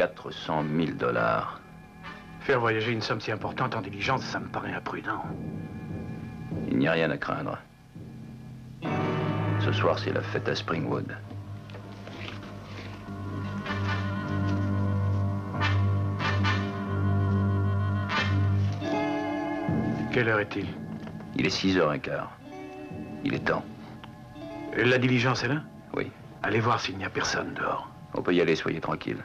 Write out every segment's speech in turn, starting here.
$400 000. Faire voyager une somme si importante en diligence, ça me paraît imprudent. Il n'y a rien à craindre. Ce soir, c'est la fête à Springwood. Quelle heure est-il? Il est 6h15. Il est temps. Et la diligence est là? Oui. Allez voir s'il n'y a personne dehors. On peut y aller, soyez tranquille.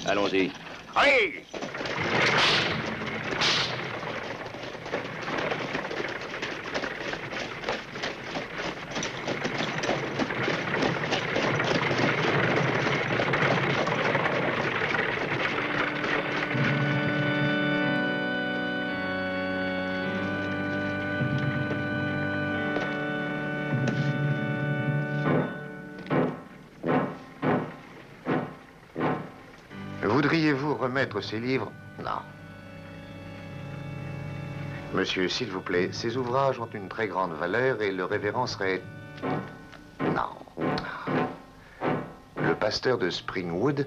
Allons-y. Allez! Voudriez-vous remettre ces livres? Non. Monsieur, s'il vous plaît, ces ouvrages ont une très grande valeur et le révérend serait... Non. Le pasteur de Springwood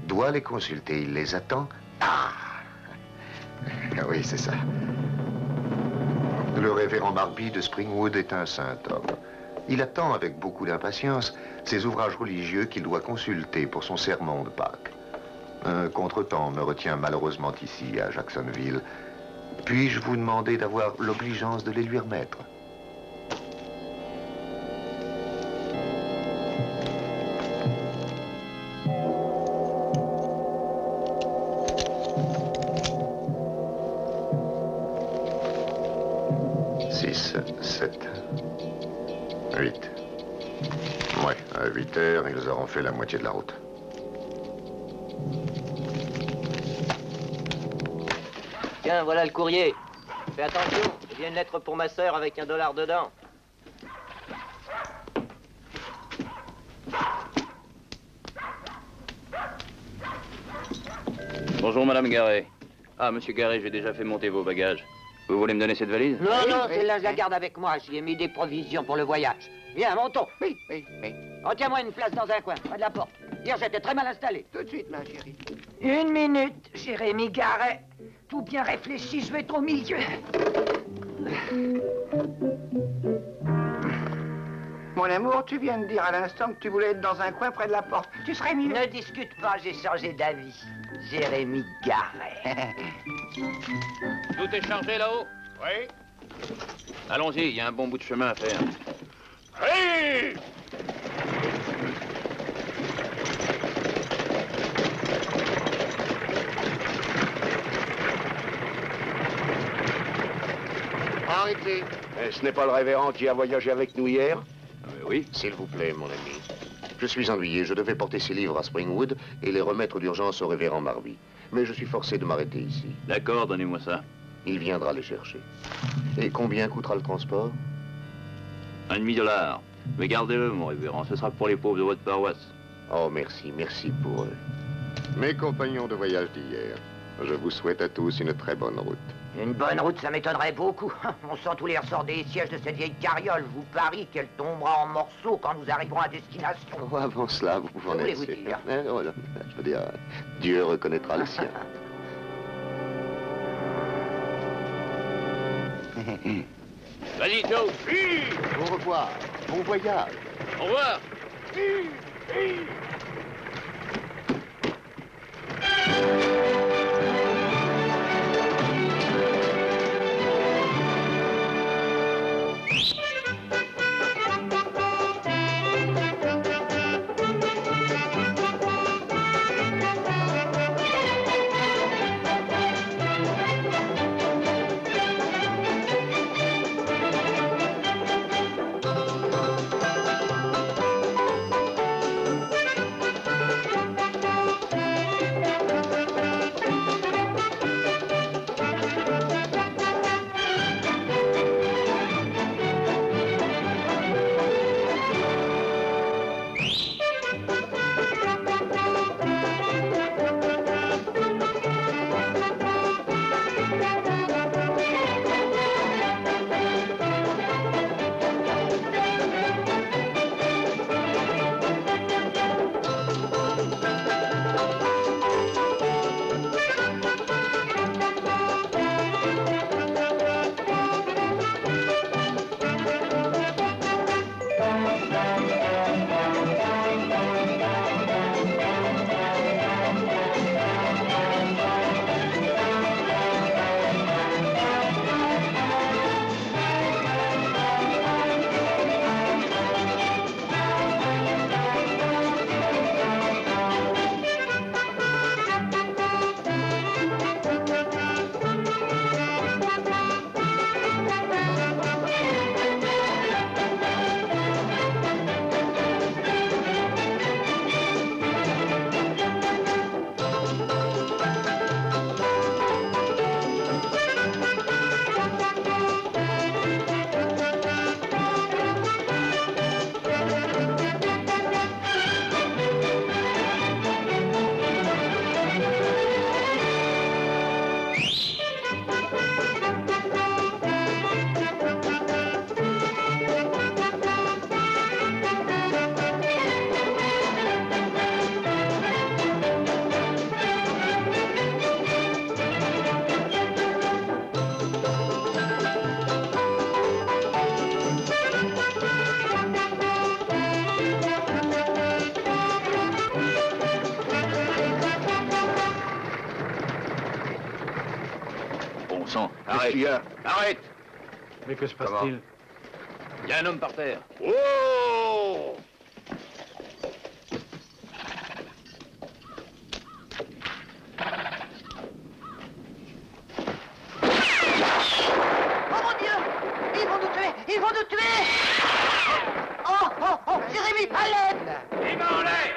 doit les consulter. Il les attend. Ah! Oui, c'est ça. Le révérend Marby de Springwood est un saint homme. Il attend avec beaucoup d'impatience ces ouvrages religieux qu'il doit consulter pour son sermon de Pâques. Un contretemps me retient malheureusement ici, à Jacksonville. Puis-je vous demander d'avoir l'obligeance de les lui remettre? Six, 7, 8. Ouais, à 8 heures, ils auront fait la moitié de la route. Tiens, voilà le courrier. Fais attention, il y a une lettre pour ma sœur avec $1 dedans. Bonjour, Madame Garret. Ah, Monsieur Garret, j'ai déjà fait monter vos bagages. Vous voulez me donner cette valise? Non, non, celle-là, je la garde avec moi. J'y ai mis des provisions pour le voyage. Viens, montons. Oui. Oh, tiens-moi une place dans un coin, près de la porte. Hier, j'étais très mal installé. Tout de suite, ma chérie. Une minute, Jérémy Garret. Tout bien réfléchi, je vais être au milieu. Mon amour, tu viens de dire à l'instant que tu voulais être dans un coin près de la porte. Tu serais mieux. Ne discute pas, j'ai changé d'avis. Jérémy Garret. Tout est chargé là-haut? Oui. Allons-y, il y a un bon bout de chemin à faire. Hey! Arrêtez. Ce n'est pas le révérend qui a voyagé avec nous hier? Oui. S'il vous plaît, mon ami. Je suis ennuyé. Je devais porter ces livres à Springwood et les remettre d'urgence au révérend Marby. Mais je suis forcé de m'arrêter ici. D'accord, donnez-moi ça. Il viendra les chercher. Et combien coûtera le transport? $1,5. Mais gardez-le, mon révérend. Ce sera pour les pauvres de votre paroisse. Oh, merci. Merci pour eux. Mes compagnons de voyage d'hier, je vous souhaite à tous une très bonne route. Une bonne route, ça m'étonnerait beaucoup. On sent tous les ressorts des sièges de cette vieille carriole. Je vous parie qu'elle tombera en morceaux quand nous arriverons à destination. Oh, avant cela, vous pouvez en Que être voulez-vous sûr. dire? Voilà, je veux dire, Dieu reconnaîtra le sien. Vas-y, Joe. Au revoir, bon voyage. Au revoir. Bon sang, arrête. Arrête. Mais que se passe-t-il? Il y a un homme par terre. Oh! Oh mon Dieu! Ils vont nous tuer! Ils vont nous tuer! Oh, oh, oh! Jérémy, à l'aide! Les mains en l'air!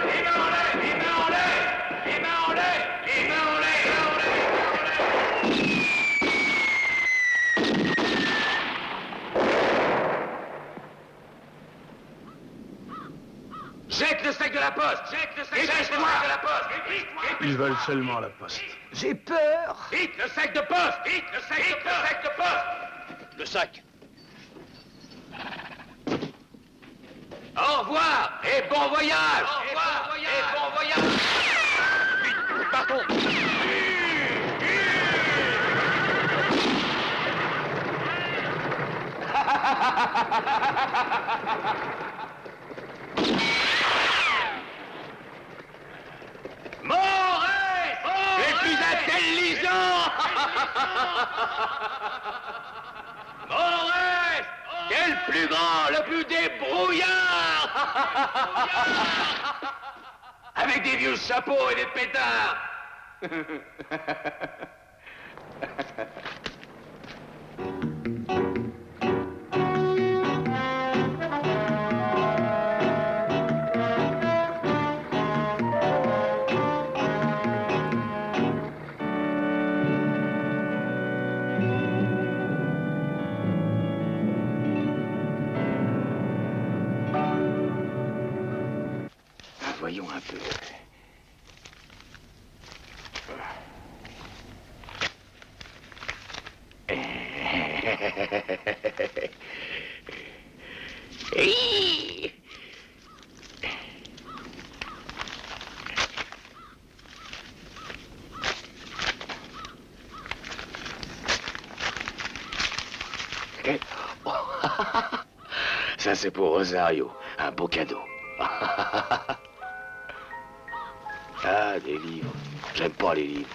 Les mains en l'air! Les mains en l'air! Les mains en l'air! Les mains en l'air! Jette le sac de la poste! Jette le sac de la poste! Ils veulent seulement la poste. J'ai peur! Vite, le sac de poste! Vite, le sac de poste! Le sac. Au revoir et bon voyage! Au revoir et bon voyage! Partons. Maurice! Le plus intelligent! Maurice! Quel plus grand, le plus débrouillard! Avec des vieux chapeaux et des pétards! Voyons un peu. Ça, c'est pour Rosario. Un beau cadeau. Ah, des livres. J'aime pas les livres.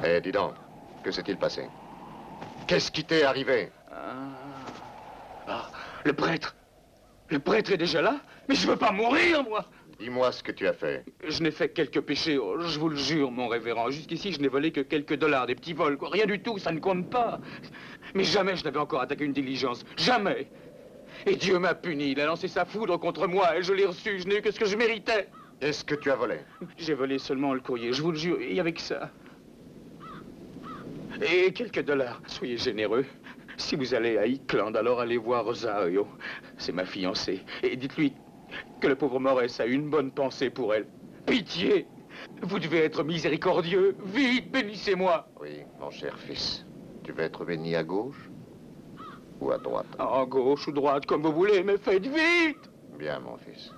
Eh, dis donc, que s'est-il passé? Qu'est-ce qui t'est arrivé? Ah, le prêtre. Le prêtre est déjà là? Mais je veux pas mourir, moi! Dis-moi ce que tu as fait. Je n'ai fait quelques péchés, oh, je vous le jure, mon révérend. Jusqu'ici, je n'ai volé que quelques dollars, des petits vols, quoi. Rien du tout, ça ne compte pas. Mais jamais je n'avais encore attaqué une diligence. Jamais. Et Dieu m'a puni. Il a lancé sa foudre contre moi et je l'ai reçu. Je n'ai eu que ce que je méritais. Qu'est-ce que tu as volé? J'ai volé seulement le courrier, je vous le jure, et avec ça. Et quelques dollars. Soyez généreux. Si vous allez à Hickland, alors allez voir Rosario. C'est ma fiancée. Et dites-lui que le pauvre Morris a une bonne pensée pour elle. Pitié! Vous devez être miséricordieux. Vite, bénissez-moi. Oui, mon cher fils. Tu veux être béni à gauche ou à droite? À gauche ou droite, comme vous voulez, mais faites vite! Bien, mon fils.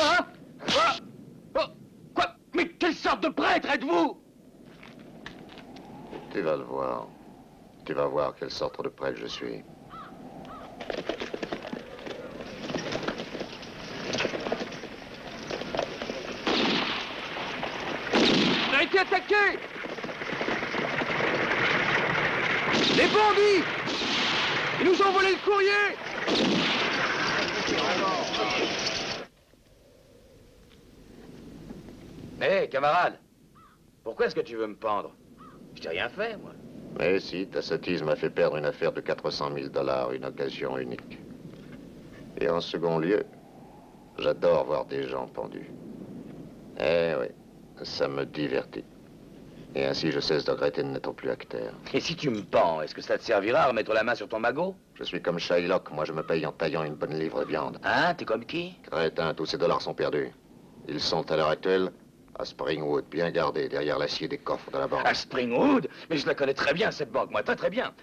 Ah! Ah! Oh! Quoi? Mais quelle sorte de prêtre êtes-vous? Tu vas le voir. Tu vas voir quelle sorte de prêtre je suis. On a été attaqué! Les bandits! Ils nous ont volé le courrier! Hé, camarade! Pourquoi est-ce que tu veux me pendre? Je t'ai rien fait, moi. Mais si, ta sottise m'a fait perdre une affaire de 400 000 $, une occasion unique. Et en second lieu, j'adore voir des gens pendus. Eh oui, ça me divertit. Et ainsi, je cesse de regretter de n'être plus acteur. Et si tu me pends, est-ce que ça te servira à remettre la main sur ton magot? Je suis comme Shylock, moi je me paye en taillant une bonne livre de viande. Hein? T'es comme qui? Crétin, tous ces dollars sont perdus. Ils sont à l'heure actuelle à Springwood, bien gardés, derrière l'acier des coffres de la banque. À Springwood? Mais je la connais très bien, cette banque, moi, très très bien.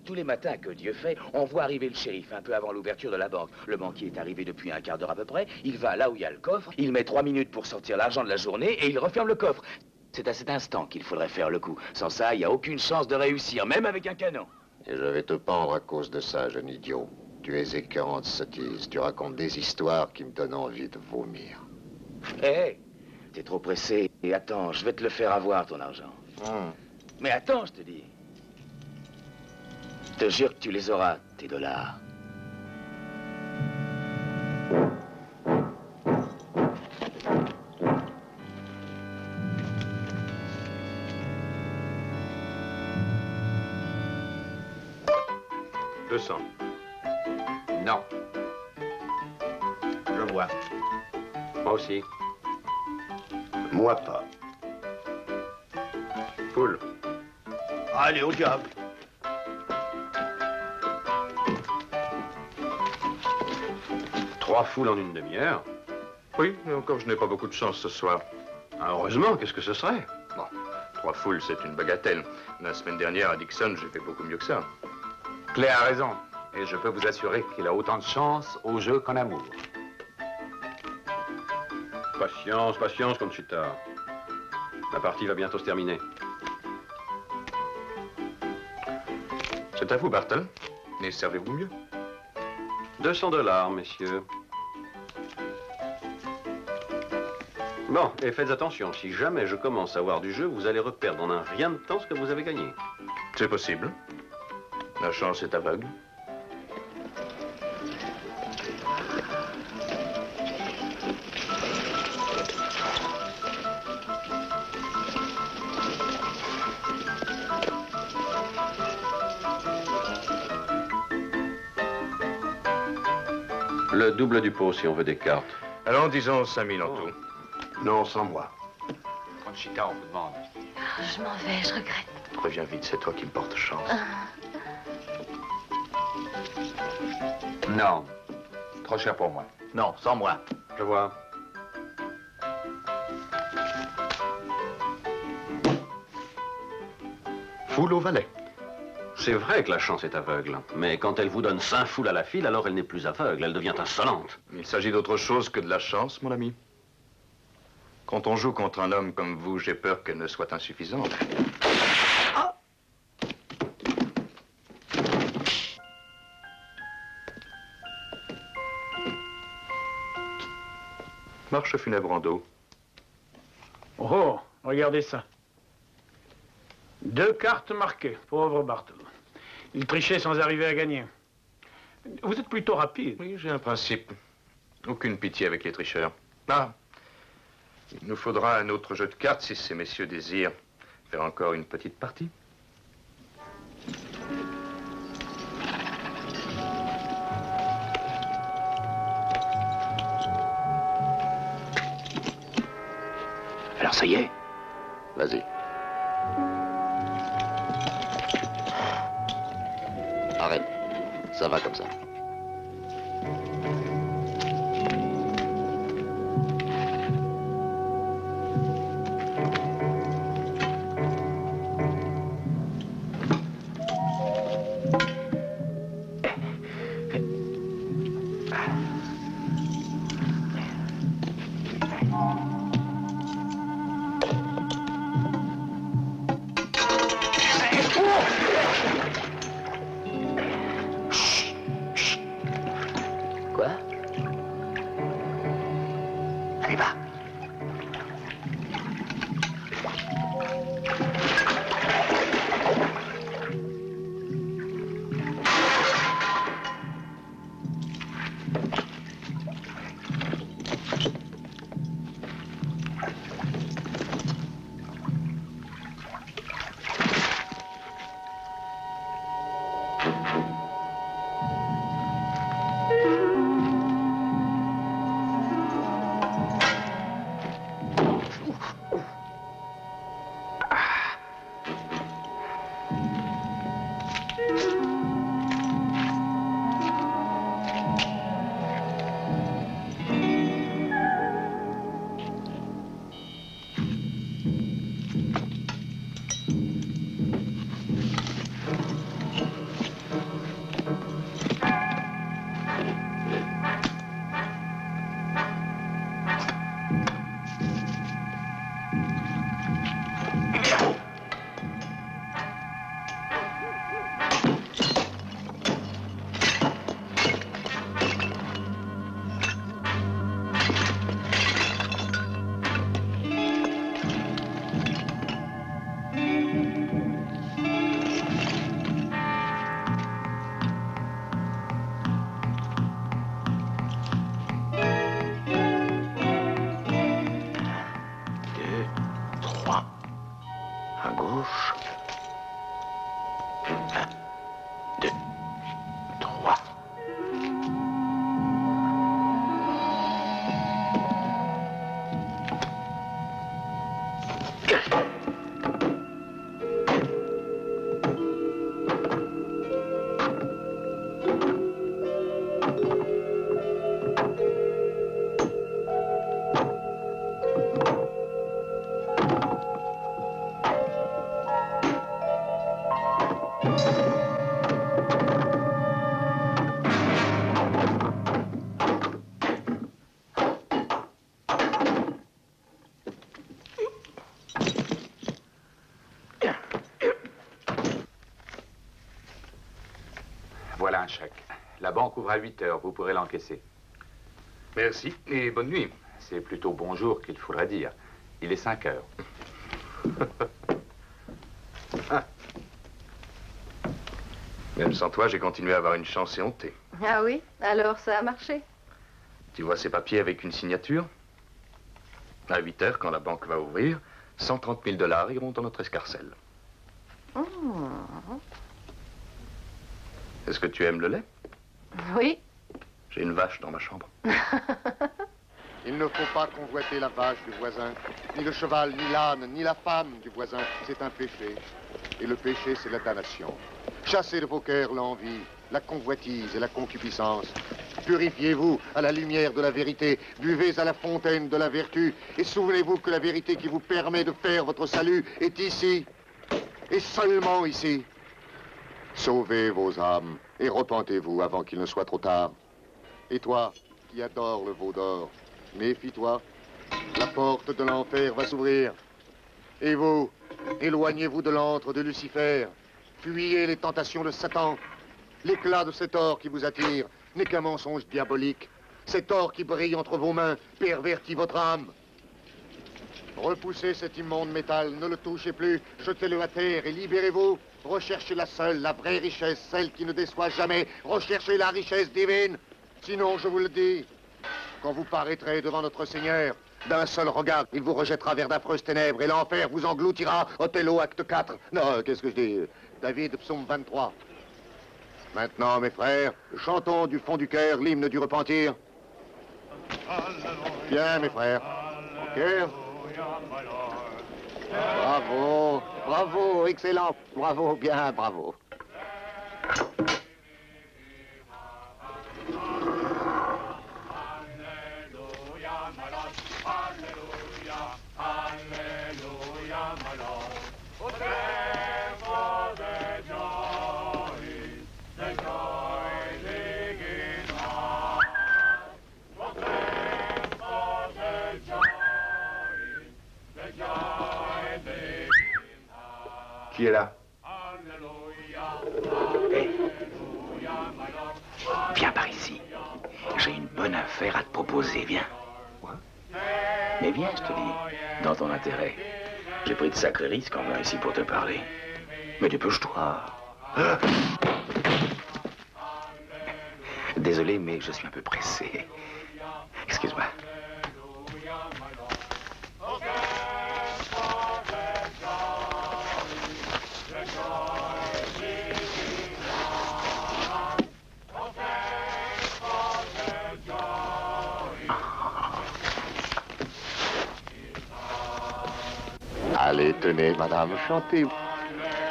Tous les matins, que Dieu fait, on voit arriver le shérif un peu avant l'ouverture de la banque. Le banquier est arrivé depuis un quart d'heure à peu près. Il va là où il y a le coffre, il met 3 minutes pour sortir l'argent de la journée et il referme le coffre. C'est à cet instant qu'il faudrait faire le coup. Sans ça, il n'y a aucune chance de réussir, même avec un canon. Et je vais te pendre à cause de ça, jeune idiot. Tu es écœurante sottise. Tu racontes des histoires qui me donnent envie de vomir. Hé, t'es trop pressé. Et attends, je vais te le faire avoir, ton argent. Mais attends, je te dis. Je te jure que tu les auras, tes dollars. Non. Je vois. Moi aussi. Moi pas. Full. Allez, au diable. Trois foules en une demi-heure. Oui, mais encore je n'ai pas beaucoup de chance ce soir. Ah, heureusement, qu'est-ce que ce serait? Bon, 3 foules, c'est une bagatelle. La semaine dernière, à Dixon, j'ai fait beaucoup mieux que ça. Claire a raison. Et je peux vous assurer qu'il a autant de chance au jeu qu'en amour. Patience, patience, Conchita. La partie va bientôt se terminer. C'est à vous, Bartle. Et servez-vous mieux. 200 $, messieurs. Bon, et faites attention, si jamais je commence à voir du jeu, vous allez reperdre en un rien de temps ce que vous avez gagné. C'est possible. La chance est aveugle. Le double du pot si on veut des cartes. Alors, disons 5 000 en tout. Non, sans moi. Conchita, on vous demande. Oh, je m'en vais, je regrette. Reviens vite, c'est toi qui me portes chance. Non. Trop cher pour moi. Non, sans moi. Je vois. Foule au valet. C'est vrai que la chance est aveugle, mais quand elle vous donne 5 foules à la file, alors elle n'est plus aveugle, elle devient insolente. Il s'agit d'autre chose que de la chance, mon ami. Quand on joue contre un homme comme vous, j'ai peur qu'elle ne soit insuffisante. Marche funèbre en dos. Oh, regardez ça. 2 cartes marquées, pauvre Bartolo. Il trichait sans arriver à gagner. Vous êtes plutôt rapide. Oui, j'ai un principe. Aucune pitié avec les tricheurs. Ah, il nous faudra un autre jeu de cartes si ces messieurs désirent faire encore une petite partie. Alors ça y est. Vas-y. Arrête. Ça va comme ça. Voilà un chèque. La banque ouvre à 8 heures, vous pourrez l'encaisser. Merci et bonne nuit. C'est plutôt bonjour qu'il faudrait dire. Il est 5 heures. Même sans toi, j'ai continué à avoir une chance éhontée. Ah oui? Alors ça a marché? Tu vois ces papiers avec une signature? À 8 heures, quand la banque va ouvrir, 130 000 $ iront dans notre escarcelle. Oh. Est-ce que tu aimes le lait? Oui. J'ai une vache dans ma chambre. Il ne faut pas convoiter la vache du voisin, ni le cheval, ni l'âne, ni la femme du voisin. C'est un péché. Et le péché, c'est la damnation. Chassez de vos cœurs l'envie, la convoitise et la concupiscence. Purifiez-vous à la lumière de la vérité. Buvez à la fontaine de la vertu. Et souvenez-vous que la vérité qui vous permet de faire votre salut est ici. Et seulement ici. Sauvez vos âmes et repentez-vous avant qu'il ne soit trop tard. Et toi, qui adores le veau d'or, méfie-toi, la porte de l'enfer va s'ouvrir. Et vous, éloignez-vous de l'antre de Lucifer. Fuyez les tentations de Satan. L'éclat de cet or qui vous attire n'est qu'un mensonge diabolique. Cet or qui brille entre vos mains pervertit votre âme. Repoussez cet immonde métal, ne le touchez plus, jetez-le à terre et libérez-vous. Recherchez la seule, la vraie richesse, celle qui ne déçoit jamais. Recherchez la richesse divine. Sinon, je vous le dis, quand vous paraîtrez devant notre Seigneur, d'un seul regard, il vous rejettera vers d'affreuses ténèbres et l'enfer vous engloutira. Othello, acte 4. Non, qu'est-ce que je dis? David, psaume 23. Maintenant, mes frères, chantons du fond du cœur l'hymne du repentir. Bien, mes frères. En cœur. Bravo, bravo, excellent. Bravo, bien, bravo. Qui est là? Hey. Viens par ici. J'ai une bonne affaire à te proposer, viens. Quoi? Mais viens, je te dis, dans ton intérêt. J'ai pris de sacrés risques en venant ici pour te parler. Mais dépêche-toi. Désolé, mais je suis un peu pressé. Excuse-moi. Allez, tenez, madame, chantez.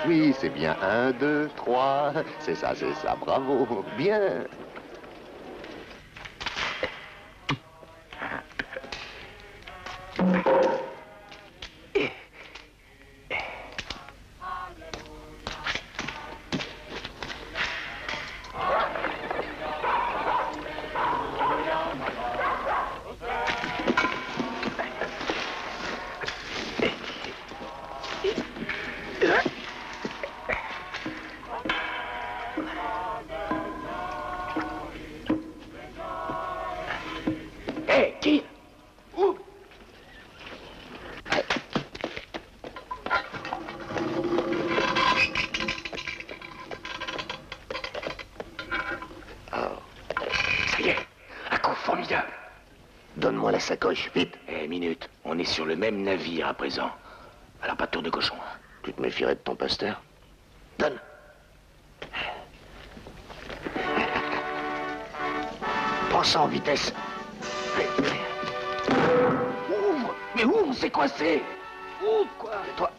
Oui, c'est bien. 1, 2, 3. C'est ça, bravo. Bien. Donne-moi la sacoche, vite. Minute, on est sur le même navire à présent. Alors pas de tour de cochon, hein. Tu te méfierais de ton pasteur? Donne. Prends ça en vitesse. Ouvre! Mais ouvre, c'est coincé! Ouvre, quoi! Toi.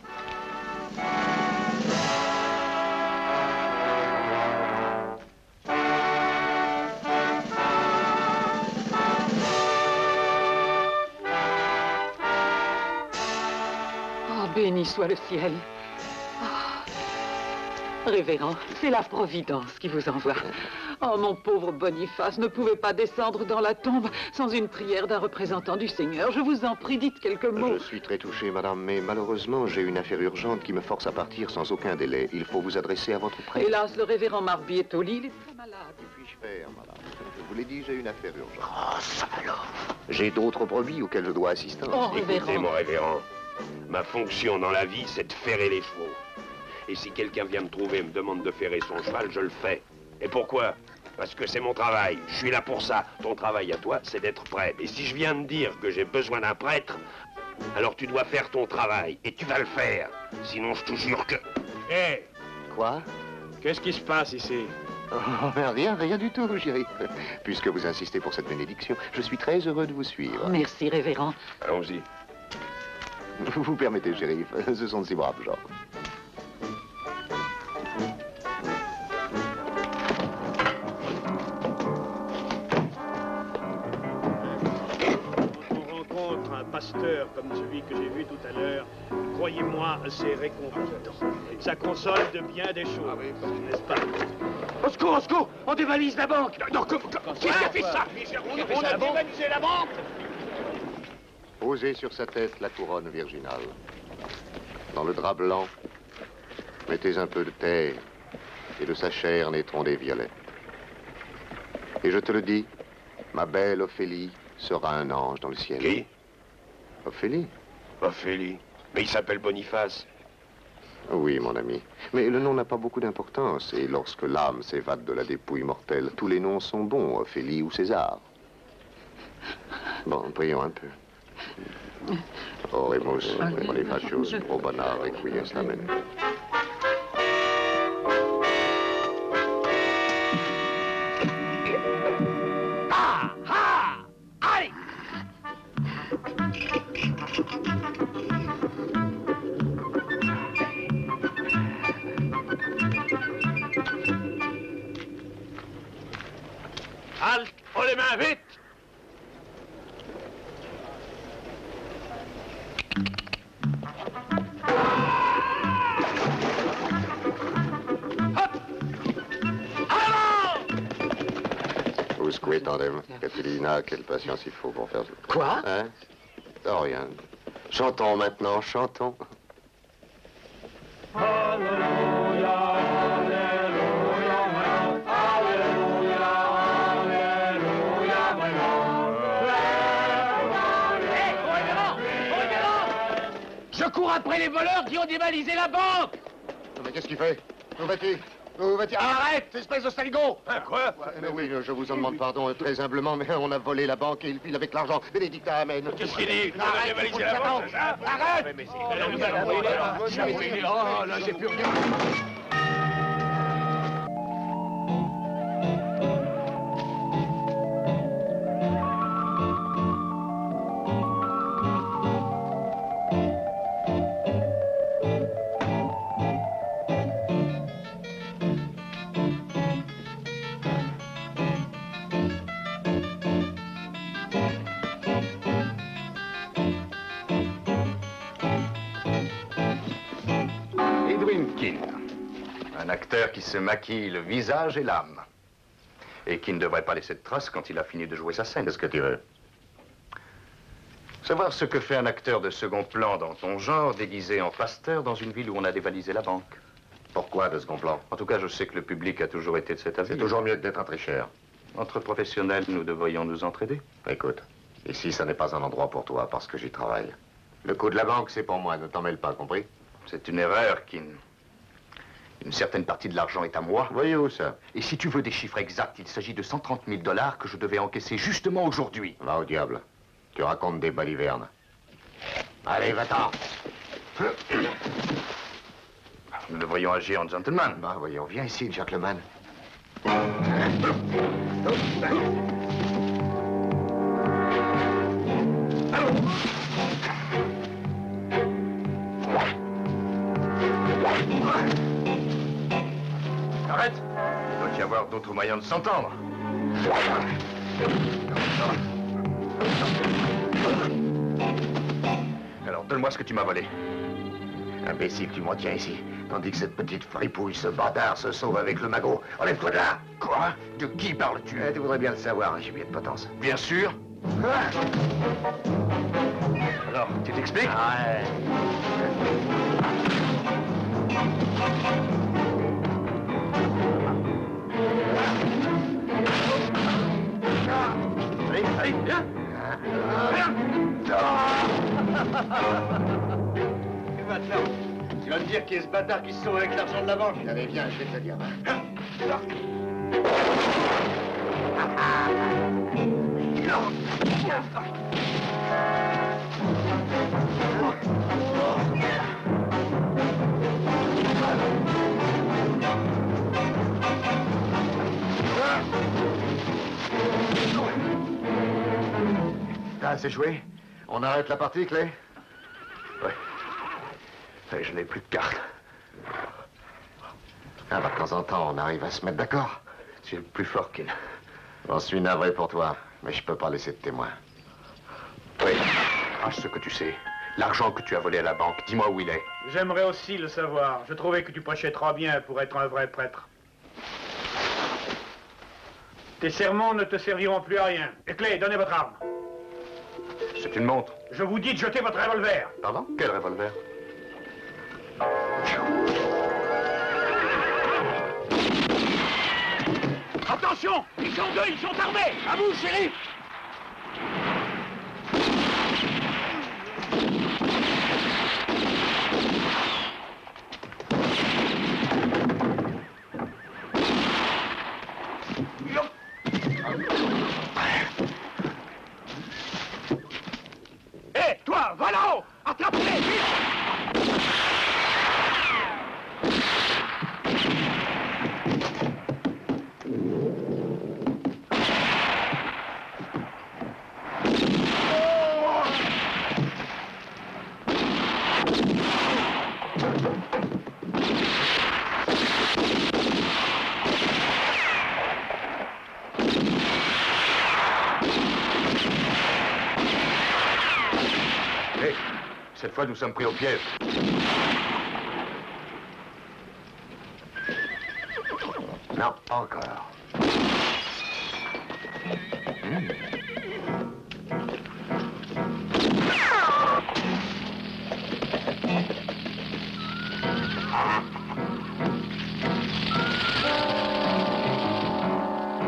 Béni soit le ciel. Oh. Révérend, c'est la Providence qui vous envoie. Oh, mon pauvre Boniface ne pouvait pas descendre dans la tombe sans une prière d'un représentant du Seigneur. Je vous en prie, dites quelques mots. Je suis très touché, madame, mais malheureusement, j'ai une affaire urgente qui me force à partir sans aucun délai. Il faut vous adresser à votre prêtre. Hélas, le révérend Marby est au lit, il est très malade. Que puis-je faire, madame? Je vous l'ai dit, j'ai une affaire urgente. Oh, salaud! J'ai d'autres brebis auxquelles je dois assistance. Oh, révérend. Écoutez, mon révérend, ma fonction dans la vie, c'est de ferrer les chevaux. Et si quelqu'un vient me trouver et me demande de ferrer son cheval, je le fais. Et pourquoi? Parce que c'est mon travail. Je suis là pour ça. Ton travail à toi, c'est d'être prêtre. Et si je viens de dire que j'ai besoin d'un prêtre, alors tu dois faire ton travail. Et tu vas le faire. Sinon, je te jure que... Hé! Quoi? Qu'est-ce qui se passe ici? Oh, mais rien du tout, chérie. Puisque vous insistez pour cette bénédiction, je suis très heureux de vous suivre. Merci, révérend. Allons-y. Vous permettez, shérif, ce sont de si braves gens. On rencontre un pasteur comme celui que j'ai vu tout à l'heure. Croyez-moi, c'est réconfortant. Ça console de bien des choses, n'est-ce pas? Au secours, au secours! On dévalise la banque! Non, qui a fait ça? On a dévalisé la banque! Posez sur sa tête la couronne virginale. Dans le drap blanc, mettez un peu de terre, et de sa chair naîtront des violets. Et je te le dis, ma belle Ophélie sera un ange dans le ciel. Qui? Ophélie. Ophélie. Mais il s'appelle Boniface. Oui, mon ami. Mais le nom n'a pas beaucoup d'importance. Et lorsque l'âme s'évade de la dépouille mortelle, tous les noms sont bons, Ophélie ou César. Bon, prions un peu. Oremus, Bonifacius, Probana, Requies, Amen. Ah! Ah! Allez! Halte! Oh, les mains, vite! Usque tandem, Catilina, quelle patience il faut pour faire ça. Quoi? Hein? Oh, rien. Chantons maintenant, chantons. Je cours après les voleurs qui ont dévalisé la banque! Mais qu'est-ce qu'il fait? Où vas-tu? Où vas-tu? Arrête, espèce de saligo! Quoi? Oui, je vous en demande pardon très humblement, mais on a volé la banque et il file avec l'argent. Bénédicta, amen. Qu'est-ce qu'il dit? Vous avez Arrête, dévalisé la banque, c'est ça? Arrête! Mais c'est... Oh, là, j'ai plus rien. Edwin Keane, un acteur qui se maquille le visage et l'âme. Et qui ne devrait pas laisser de traces quand il a fini de jouer sa scène. Qu'est-ce que tu veux? Savoir ce que fait un acteur de second plan dans ton genre, déguisé en pasteur dans une ville où on a dévalisé la banque. Pourquoi de second plan? En tout cas, je sais que le public a toujours été de cet avis. C'est toujours mieux que d'être un tricheur. Entre professionnels, nous devrions nous entraider. Écoute, ici, ça n'est pas un endroit pour toi parce que j'y travaille. Le coup de la banque, c'est pour moi, ne t'en mêle pas, compris? C'est une erreur, Keane. Une certaine partie de l'argent est à moi. Voyez où ça? Et si tu veux des chiffres exacts, il s'agit de 130 000 $ que je devais encaisser justement aujourd'hui. Va au diable. Tu racontes des balivernes. Allez, va-t'en. Nous devrions agir en gentleman. Bah, voyons, viens ici, gentleman. Arrête! Il doit y avoir d'autres moyens de s'entendre. Alors, donne-moi ce que tu m'as volé. Imbécile, tu m'en tiens ici. Tandis que cette petite fripouille, ce bâtard, se sauve avec le magot. Enlève-toi de là! Quoi? De qui parles-tu? Tu voudrais bien le savoir, hein, gibier de potence. Bien sûr. Alors, tu t'expliques? Ouais. Allez, allez, viens. Tu vas me dire qui est ce bâtard qui se sauve avec l'argent de la banque? Allez, viens, je vais te le dire. Ah, c'est joué? On arrête la partie, Clay? Ouais. Et je n'ai plus de cartes. Ah, bah, de temps en temps, on arrive à se mettre d'accord. Tu es le plus fort, Ken. J'en suis navré pour toi, mais je peux pas laisser de témoin. Oui. Ah, ce que tu sais. L'argent que tu as volé à la banque, dis-moi où il est. J'aimerais aussi le savoir. Je trouvais que tu prêchais trop bien pour être un vrai prêtre. Tes sermons ne te serviront plus à rien. Et Clay, donnez votre arme. C'est une montre. Je vous dis de jeter votre revolver. Pardon? Quel revolver? Attention! Ils sont deux, ils sont armés! À vous, shérif! Hé, toi, va là-haut! Attrape-les, vite! Hé, cette fois, nous sommes pris au piège. Non, pas encore.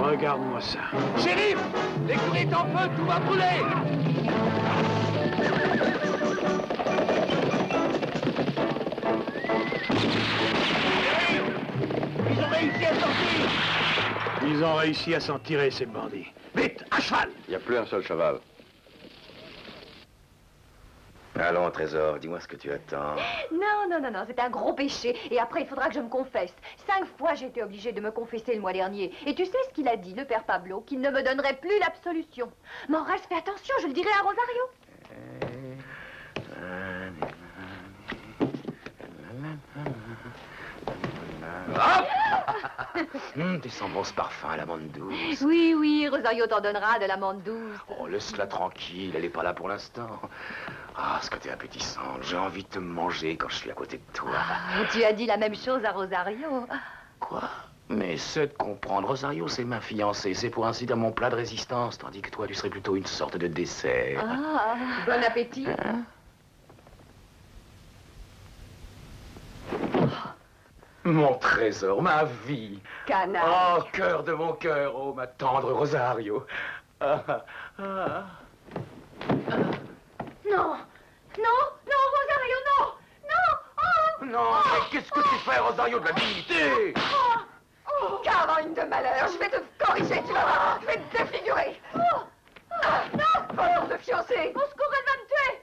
Regarde-moi ça. Shérif! L'écurie est en feu, tout va brûler! Ils ont réussi à sortir! Ils ont réussi à s'en tirer, ces bandits. Vite, à cheval! Il n'y a plus un seul cheval. Allons, Trésor, dis-moi ce que tu attends. Non, non, non, non, c'est un gros péché. Et après, il faudra que je me confesse. 5 fois, j'ai été obligée de me confesser le mois dernier. Et tu sais ce qu'il a dit, le père Pablo? Qu'il ne me donnerait plus l'absolution. Morales, fais attention, je le dirai à Rosario. Tu sens bon ce parfum à l'amande douce. Oui, oui, Rosario t'en donnera de l'amande douce. Oh, laisse-la tranquille, elle n'est pas là pour l'instant. Ah, ce que t'es appétissante. J'ai envie de te manger quand je suis à côté de toi. Ah, tu as dit la même chose à Rosario. Quoi? Mais c'est de comprendre. Rosario, c'est ma fiancée. C'est pour ainsi dire mon plat de résistance. Tandis que toi, tu serais plutôt une sorte de dessert. Ah, bon appétit. Hein? Mon trésor, ma vie. Canard. Oh, cœur de mon cœur. Oh, ma tendre Rosario. Non, non, non, Rosario, non, non. Oh, non, mais qu'est-ce que tu fais, Rosario, de la dignité? Carogne de malheur, je vais te corriger, tu vas voir, je vais te défigurer. Non, voleur de fiancé. Au secours, elle va me tuer.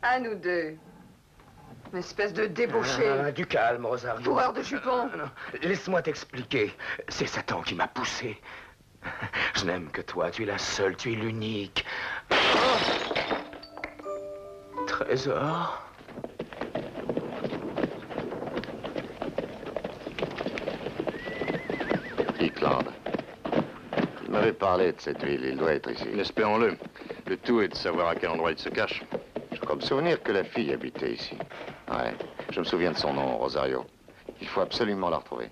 À nous deux. Une espèce de débauché. Du calme, Rosario. Fourreur de jupons. Non, laisse-moi t'expliquer. C'est Satan qui m'a poussé. Je n'aime que toi. Tu es la seule, tu es l'unique. Trésor. Hickland. Il m'avait parlé de cette ville. Il doit être ici. Espérons-le. Le tout est de savoir à quel endroit il se cache. Je crois me souvenir que la fille habitait ici. Ouais, je me souviens de son nom, Rosario. Il faut absolument la retrouver.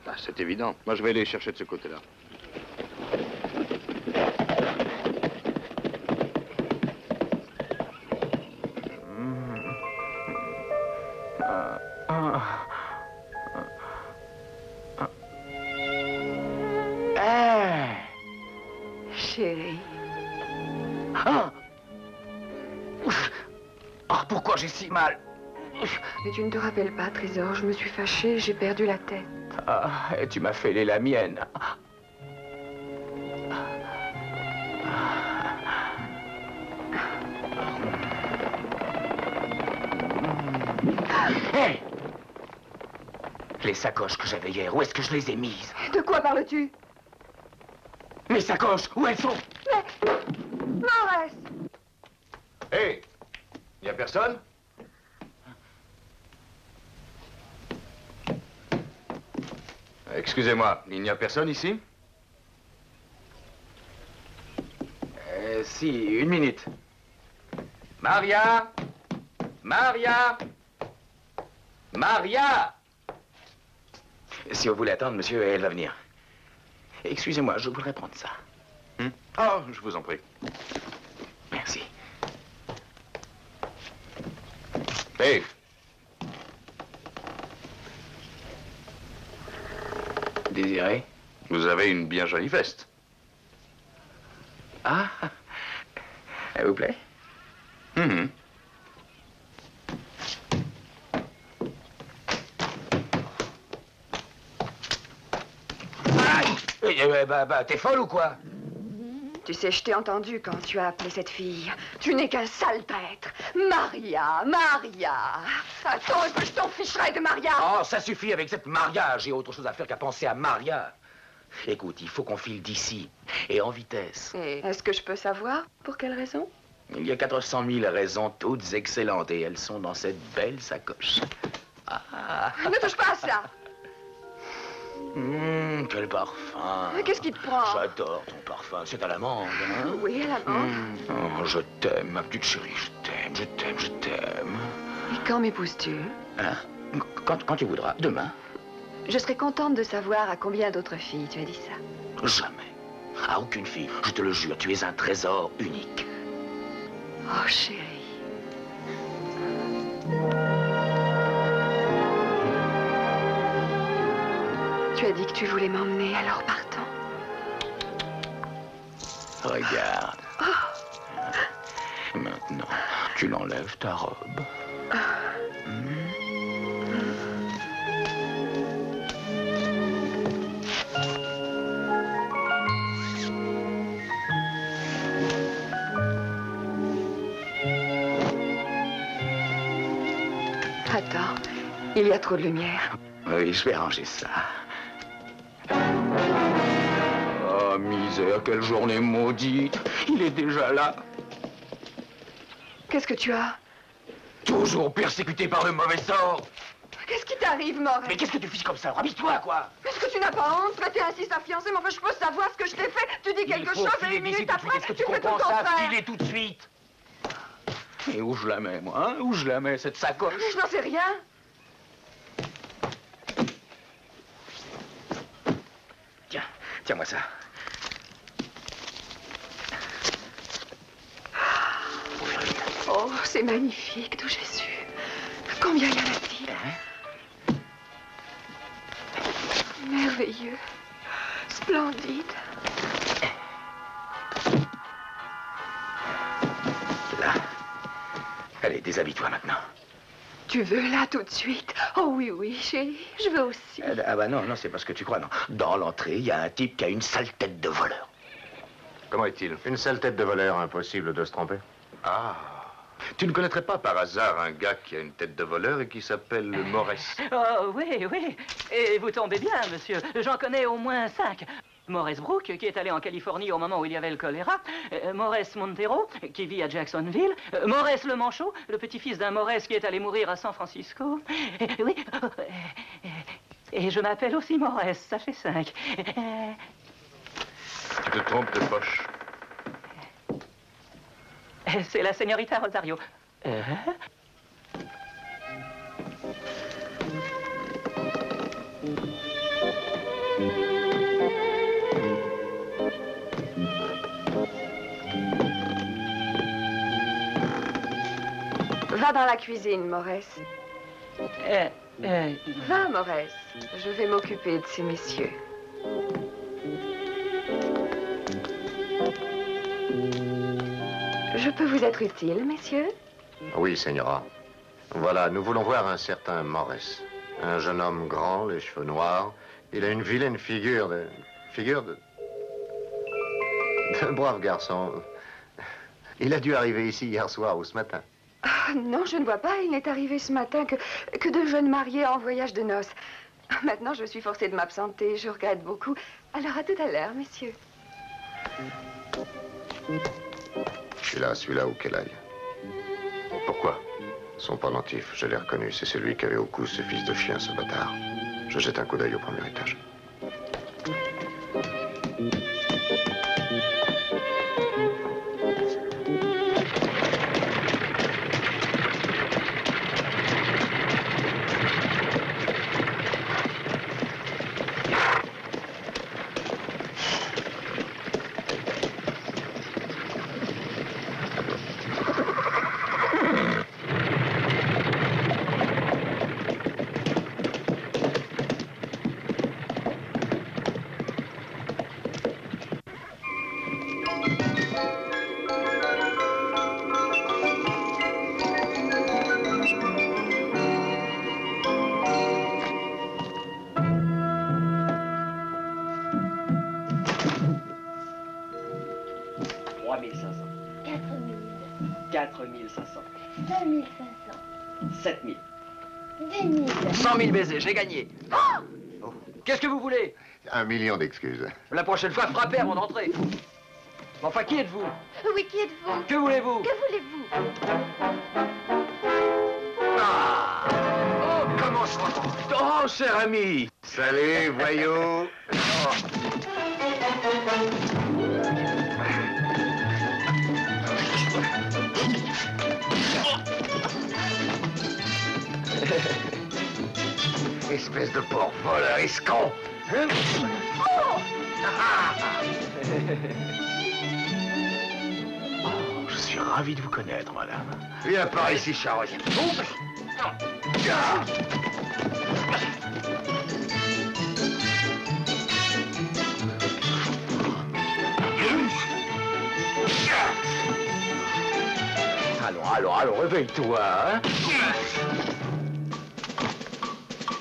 Ah, c'est évident. Moi, je vais aller chercher de ce côté-là. Chérie. Pourquoi j'ai si mal? Mais tu ne te rappelles pas, Trésor, je me suis fâchée, j'ai perdu la tête. Et tu m'as fêlé la mienne. Hey! Les sacoches que j'avais hier, où est-ce que je les ai mises? De quoi parles-tu? Mes sacoches, où elles sont? Mais... Morès! Hé! Il n'y a personne? Excusez-moi, il n'y a personne ici? Si, une minute. Maria! Maria! Maria! Si vous voulez attendre, monsieur, elle va venir. Excusez-moi, je voudrais prendre ça. Oh, je vous en prie. Merci. Hé! Désiré? Vous avez une bien jolie veste. Ah! Elle vous plaît? T'es folle ou quoi? Tu sais, je t'ai entendu quand tu as appelé cette fille. Tu n'es qu'un sale traître. Maria, Maria. Attends un peu, je t'en ficherai de Maria. Oh, ça suffit avec cette Maria. J'ai autre chose à faire qu'à penser à Maria. Écoute, il faut qu'on file d'ici, et en vitesse. Et est-ce que je peux savoir pour quelle raison? Il y a 400 000 raisons, toutes excellentes, et elles sont dans cette belle sacoche. Ah. Ne touche pas à ça. Quel parfum. Qu'est-ce qui te prend? J'adore ton parfum. C'est à l'amande, hein? Oui, à l'amande. Oh, je t'aime, ma petite chérie. Je t'aime, je t'aime, je t'aime. Et quand m'épouses-tu? Hein? Quand tu voudras. Demain. Je serais contente de savoir à combien d'autres filles tu as dit ça. Jamais. À aucune fille. Je te le jure, tu es un trésor unique. Oh, chérie. Tu as dit que tu voulais m'emmener, alors partons. Regarde. Maintenant, tu l'enlèves ta robe. Attends, il y a trop de lumière. Oui, je vais arranger ça. Oh, misère, quelle journée maudite. Il est déjà là. Qu'est-ce que tu as? Toujours persécuté par le mauvais sort. Qu'est-ce qui t'arrive, Morès? Mais qu'est-ce que tu fiches comme ça? Rabis-toi, quoi. Est-ce que tu n'as pas honte? Traiter ainsi sa fiancée, mais enfin, je peux savoir ce que je t'ai fait. Tu dis quelque chose et une minute après, est-ce que tu tu fais tout comprends le ça? contraire. Filez tout de suite. Et où je la mets, moi, hein? Où je la mets, cette sacoche? Je n'en sais rien. Tiens, tiens-moi ça. Oh, c'est magnifique, d'où j'ai su. Combien y en a-t-il? Merveilleux. Splendide. Là. Allez, déshabille-toi maintenant. Tu veux là tout de suite? Oh oui, oui, chérie, je veux aussi. Ah bah non, c'est pas ce que tu crois, non. Dans l'entrée, il y a un type qui a une sale tête de voleur. Comment est-il? Une sale tête de voleur, impossible de se tromper. Ah. Tu ne connaîtrais pas par hasard un gars qui a une tête de voleur et qui s'appelle Morès? Oh, oui, oui. Et vous tombez bien, monsieur. J'en connais au moins 5. Morès Brooke, qui est allé en Californie au moment où il y avait le choléra. Morès Montero, qui vit à Jacksonville. Morès le Manchot, le petit-fils d'un Morès qui est allé mourir à San Francisco. Oui. Et je m'appelle aussi Morès, ça fait 5. Tu te trompes de poche. C'est la señorita Rosario. Va dans la cuisine, Morès. Va, Morès. Je vais m'occuper de ces messieurs. Je peux vous être utile, messieurs? Oui, señora. Voilà, nous voulons voir un certain Morès. Un jeune homme grand, les cheveux noirs. Il a une vilaine figure de... d'un brave garçon. Il a dû arriver ici hier soir ou ce matin. Ah, non, je ne vois pas. Il n'est arrivé ce matin que deux jeunes mariés en voyage de noces. Maintenant, je suis forcée de m'absenter. Je regrette beaucoup. Alors, à tout à l'heure, messieurs. Celui-là, où qu'elle aille. Pourquoi? Son pendentif, je l'ai reconnu. C'est celui qui avait au cou ce fils de chien, ce bâtard. Je jette un coup d'œil au premier étage. J'ai gagné. Oh, qu'est-ce que vous voulez? 1 million d'excuses. La prochaine fois, frappez à mon entrée. Enfin, qui êtes-vous? Oui, qui êtes-vous? Que voulez-vous? Que voulez-vous? Ah! Oh, comment ça? Oh, cher ami. Salut, voyou. Espèce de porc voleur escroc. Hein? Oh! Oh, je suis ravi de vous connaître, madame. Viens par ici, Charogne. Allons, réveille-toi, hein?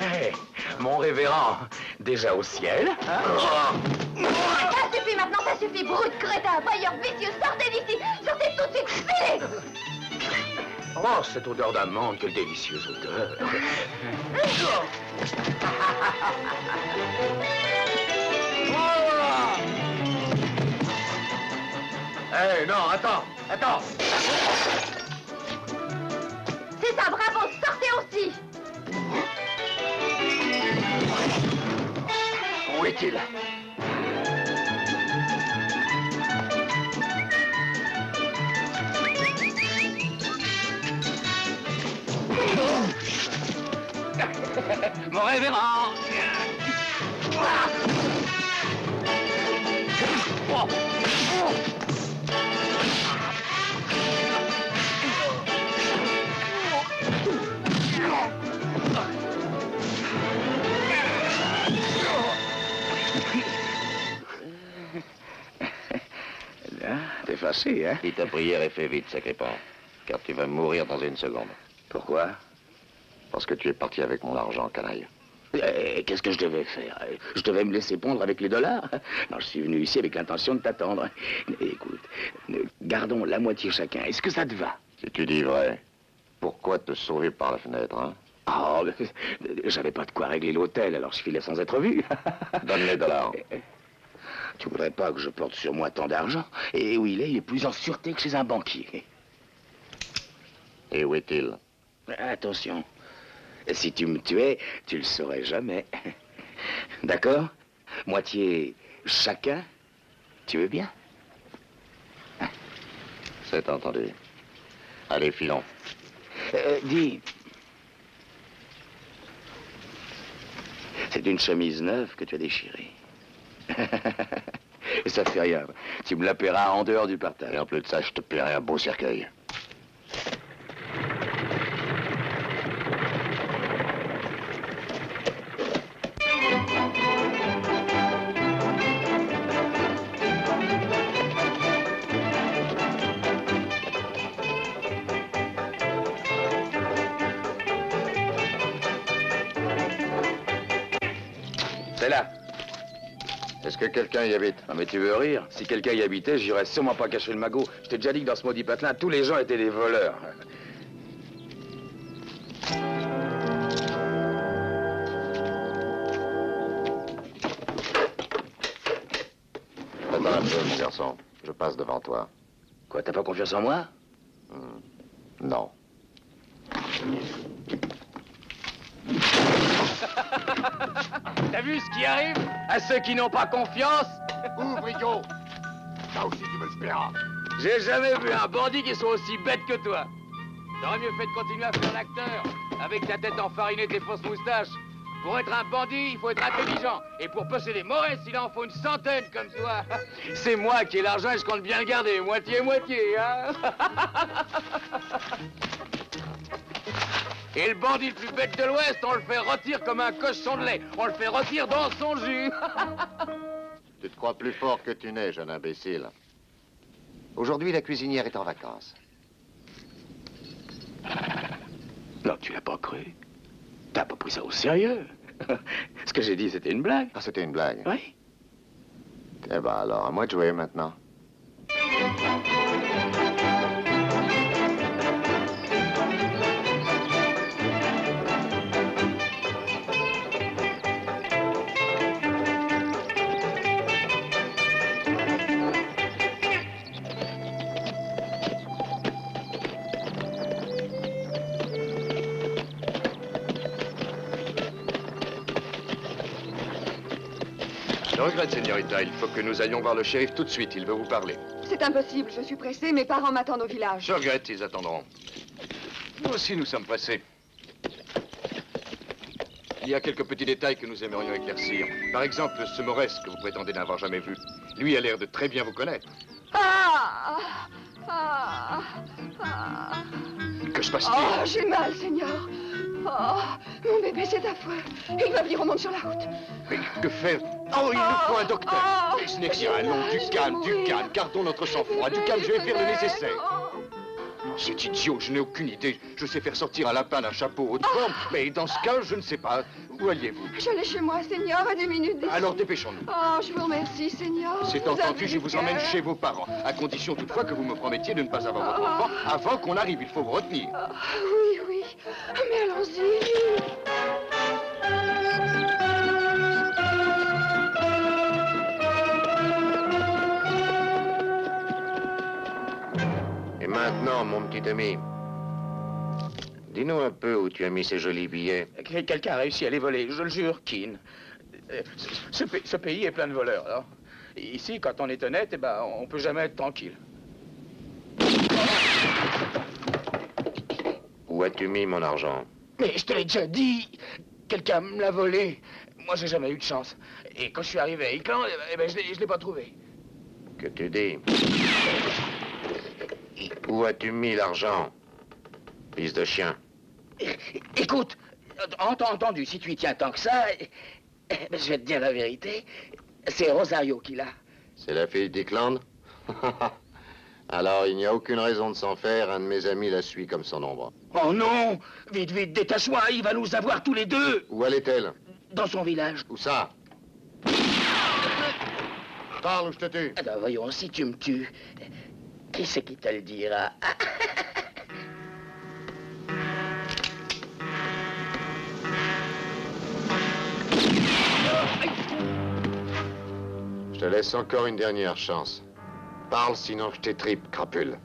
Hey, mon révérend, déjà au ciel, hein? Ça suffit maintenant, ça suffit, brute, crétin, bailleur vicieux, sortez d'ici! Sortez tout de suite, filez! Oh, cette odeur d'amande, quelle délicieuse odeur. Hey, non, attends. C'est ça, bravo, sortez aussi! Où est-il? Mon révérend! T'es fâché, hein? Et ta prière est faite vite, sacripant, car tu vas mourir dans 1 seconde. Pourquoi? Parce que tu es parti avec mon argent, canaille. Qu'est-ce que je devais faire? Je devais me laisser pondre avec les dollars? Non, je suis venu ici avec l'intention de t'attendre. Écoute, gardons la moitié chacun. Est-ce que ça te va? Si tu dis vrai, pourquoi te sauver par la fenêtre, hein? Oh, j'avais pas de quoi régler l'hôtel, alors je filais sans être vu. Donne les dollars. Tu voudrais pas que je porte sur moi tant d'argent? Et où il est plus en sûreté que chez un banquier. Et où est-il? Attention. Si tu me tuais, tu le saurais jamais. D'accord? Moitié chacun. Tu veux bien? C'est entendu. Allez, filons. Dis. C'est une chemise neuve que tu as déchirée. Ça fait rien. Tu me la paieras en dehors du partage. Et en plus de ça, je te paierai un beau cercueil. C'est là. Est-ce que quelqu'un y habite? Non mais tu veux rire? Si quelqu'un y habitait, j'irais sûrement pas cacher le magot. Je t'ai déjà dit que dans ce maudit patelin, tous les gens étaient des voleurs. Attends un peu, mon garçon. Je passe devant toi. Quoi, t'as pas confiance en moi? Non. T'as vu ce qui arrive à ceux qui n'ont pas confiance? Ouvre, Rigaud. Ça aussi, tu me le spéras. J'ai jamais vu un bandit qui soit aussi bête que toi. T'aurais mieux fait de continuer à faire l'acteur, avec ta tête enfarinée et tes fausses moustaches. Pour être un bandit, il faut être intelligent. Et pour posséder Morès, il en faut une centaine comme toi. C'est moi qui ai l'argent et je compte bien le garder, moitié-moitié, hein. Et le bandit le plus bête de l'Ouest, on le fait rôtir comme un cochon de lait. On le fait rôtir dans son jus. Tu te crois plus fort que tu n'es, jeune imbécile. Aujourd'hui, la cuisinière est en vacances. Non, tu l'as pas cru. T'as pas pris ça au sérieux. Ce que j'ai dit, c'était une blague. Ah, c'était une blague? Oui. Eh ben alors, à moi de jouer maintenant. Je regrette, señorita. Il faut que nous allions voir le shérif tout de suite. Il veut vous parler. C'est impossible, je suis pressée. Mes parents m'attendent au village. Je regrette, ils attendront. Nous aussi, nous sommes pressés. Il y a quelques petits détails que nous aimerions éclaircir. Par exemple, ce Morès que vous prétendez n'avoir jamais vu. Lui a l'air de très bien vous connaître. Que se passe-t-il? Oh, j'ai mal, Seigneur. Oh, mon bébé, c'est affreux. Il va venir au monde sur la route. Mais que faire? Oh, il nous faut un docteur. Ce n'est rien, non, du calme. Gardons notre sang-froid. Du calme, je vais faire le nécessaire. Non, c'est idiot, je n'ai aucune idée. Je sais faire sortir un lapin d'un chapeau haute forme, mais dans ce cas, je ne sais pas. Où alliez-vous? J'allais chez moi, Seigneur, à 2 minutes d'ici. Alors dépêchons-nous. Oh, je vous remercie, Seigneur. C'est entendu, je vous emmène chez vos parents, à condition toutefois que vous me promettiez de ne pas avoir votre enfant avant qu'on arrive. Il faut vous retenir. Oui. Mais allons-y. Et maintenant, mon petit ami, dis-nous un peu où tu as mis ces jolis billets. Quelqu'un a réussi à les voler, je le jure, Keane. Ce pays est plein de voleurs, alors. Ici, quand on est honnête, eh ben, on peut jamais être tranquille. Où as-tu mis mon argent? Mais je te l'ai déjà dit, quelqu'un me l'a volé. Moi, j'ai jamais eu de chance. Et quand je suis arrivé à Hickland, eh ben, je l'ai pas trouvé. Que tu dis? Où as-tu mis l'argent, fils de chien? Écoute, entendu, si tu y tiens tant que ça, je vais te dire la vérité, c'est Rosario qui l'a. C'est la fille d'Hickland? Alors, il n'y a aucune raison de s'en faire. Un de mes amis la suit comme son ombre. Oh non! Vite, détache-moi, il va nous avoir tous les deux! Où allait-elle? Dans son village. Où ça? Parle ou je te tue. Alors, voyons, si tu me tues, qui c'est qui te le dira? Je te laisse encore une dernière chance. Parle, sinon je t'étripe, crapule.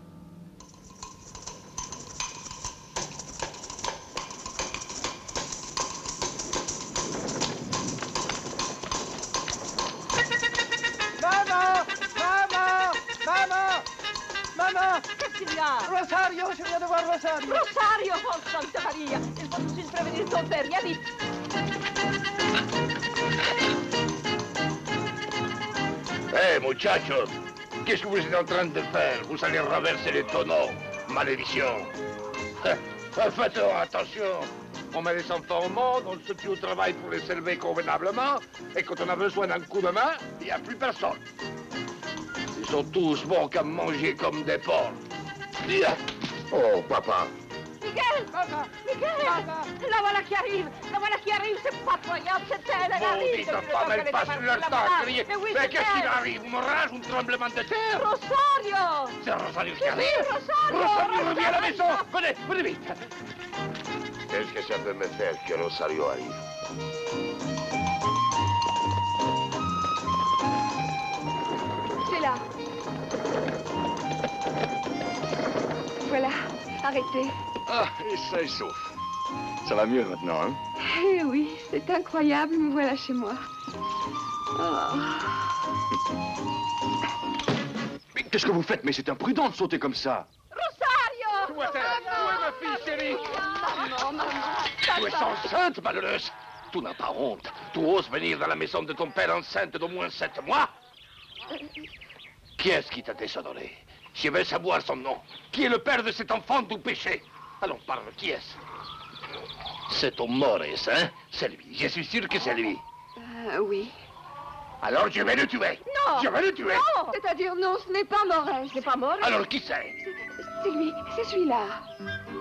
Maman! Qu'est-ce qu'il y a? Rosario, je viens de voir Rosario. Rosario, oh Santa Maria! Il faut tout de suite prévenir ton père, viens vite! Muchachos, qu'est-ce que vous êtes en train de faire? Vous allez renverser les tonneaux. Malédiction. Faites attention. On met les enfants au monde, on se tue au travail pour les élever convenablement, et quand on a besoin d'un coup de main, il n'y a plus personne. Ils sont tous bons qu'à manger comme des porcs. Oh, papa. Miguel! Maman! Miguel! Maman! La voilà qui arrive! C'est pas croyable, c'est elle arrive! Maudite femme, elle passe leur temps à crier. Mais qu'est-ce qu'il arrive? Une rage, un tremblement de terre? Rosario! C'est Rosario qui arrive? Rosario, reviens à la maison! Venez vite! Qu'est-ce que ça peut me faire que Rosario arrive? arrêté. Ah, et ça chauffe. Ça va mieux maintenant, hein? Eh oui, c'est incroyable, me voilà chez moi. Oh. Mais qu'est-ce que vous faites? Mais c'est imprudent de sauter comme ça. Rosario! Où est ma fille, chérie? Non, maman. Tu es enceinte, malheureuse. Tu n'as pas honte. Tu oses venir dans la maison de ton père enceinte d'au moins 7 mois? Qui est-ce qui t'a déshonoré? Je veux savoir son nom. Qui est le père de cet enfant du péché? Allons, parle, qui est-ce? C'est ton Maurice, hein? C'est lui. Je suis sûr que c'est lui. Oui. Alors je vais le tuer. Non! Je vais le tuer. Non! C'est-à-dire, non, ce n'est pas Maurice. C'est pas Maurice. Alors qui c'est? C'est lui, c'est celui-là.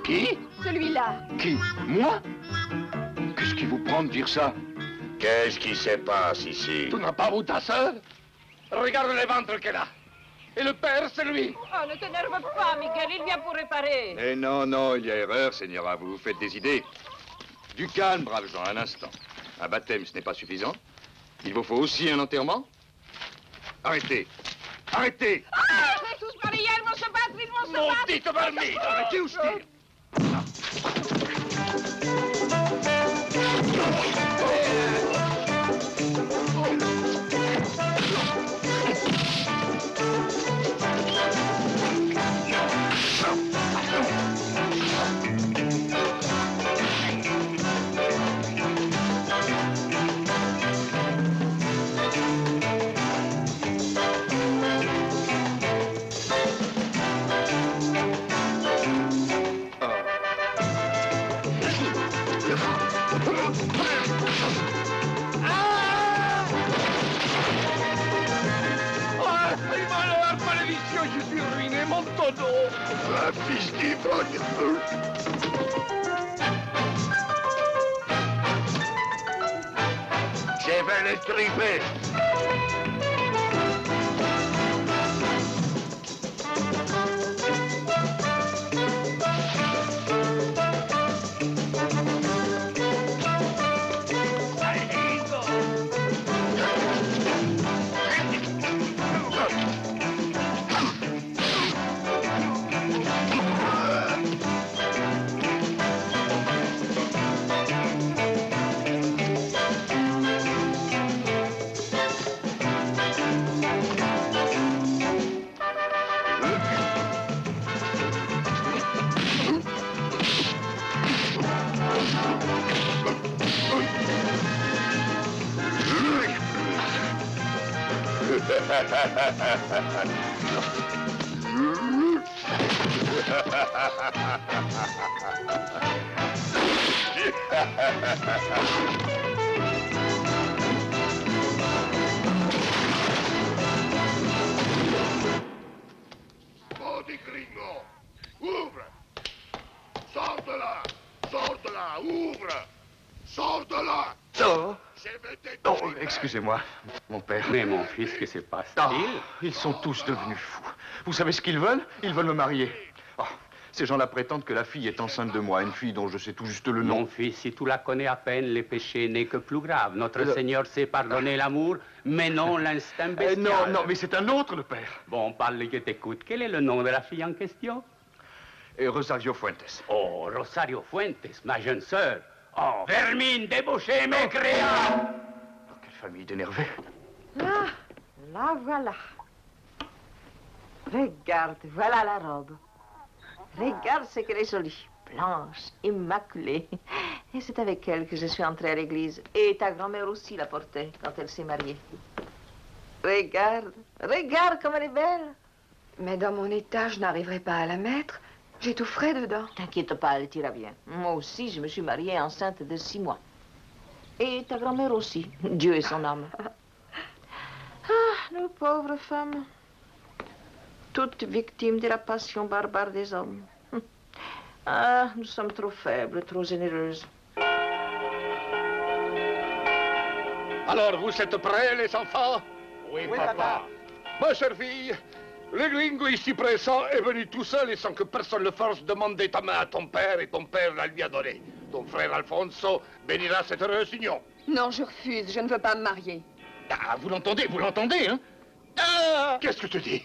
Qui? Celui-là. Qui? Moi? Qu'est-ce qui vous prend de dire ça? Qu'est-ce qui se passe ici? Tu n'as pas vu ta sœur? Regarde le ventre qu'elle a. Et le père, c'est lui. Oh, ne t'énerve pas, Miguel, il vient pour réparer. Eh non, non, il y a erreur, Señora, vous vous faites des idées. Du calme, braves gens, un instant. Un baptême, ce n'est pas suffisant. Il vous faut aussi un enterrement? Arrêtez! Arrêtez! Ah, Jesús María, ils vont se battre, ils vont se battre. Maudite vermine! Arrêtez ou je tire! Je suis ruiné, mon tonneau! La fiche qui Je vais le triper! Maudit gringo! Ouvre! Sors de là! Sors de là! Ouvre! Sors de là! Oh, Je vais te oh, excusez-moi, mon père. Mais mon fils, que se passe-t-il? Ils sont tous devenus fous. Vous savez ce qu'ils veulent? Ils veulent me marier. Oh, ces gens-là prétendent que la fille est enceinte de moi, une fille dont je sais tout juste le nom. Mon fils, si tu la connais à peine, le péché n'est que plus grave. Notre Seigneur sait pardonner l'amour, mais non l'instinct bestial. Non, non, mais c'est un autre, le père. Bon, parle, je t'écoute. Quel est le nom de la fille en question? Rosario Fuentes. Oh, Rosario Fuentes, ma jeune sœur. Oh, vermine, débauchée, mécréant! Oh, quelle famille d'énervés. Là, voilà. Regarde, voilà la robe. Regarde ce qu'elle est jolie. Blanche, immaculée. Et c'est avec elle que je suis entrée à l'église. Et ta grand-mère aussi la portait quand elle s'est mariée. Regarde, regarde comme elle est belle. Mais dans mon état, je n'arriverai pas à la mettre. J'ai tout frais dedans. T'inquiète pas, elle t'ira bien. Moi aussi, je me suis mariée enceinte de 6 mois. Et ta grand-mère aussi. Dieu et son âme. Ah, nos pauvres femmes. Toutes victimes de la passion barbare des hommes. Ah, nous sommes trop faibles, trop généreuses. Alors, vous êtes prêts, les enfants? Oui, papa. Ma chère fille, le gringo ici présent est venu tout seul et sans que personne le force demander ta main à ton père et ton père la lui a donnée. Ton frère Alfonso bénira cette heureuse union. Non, je refuse. Je ne veux pas me marier. Ah, vous l'entendez, hein? Ah! Qu'est-ce que tu dis?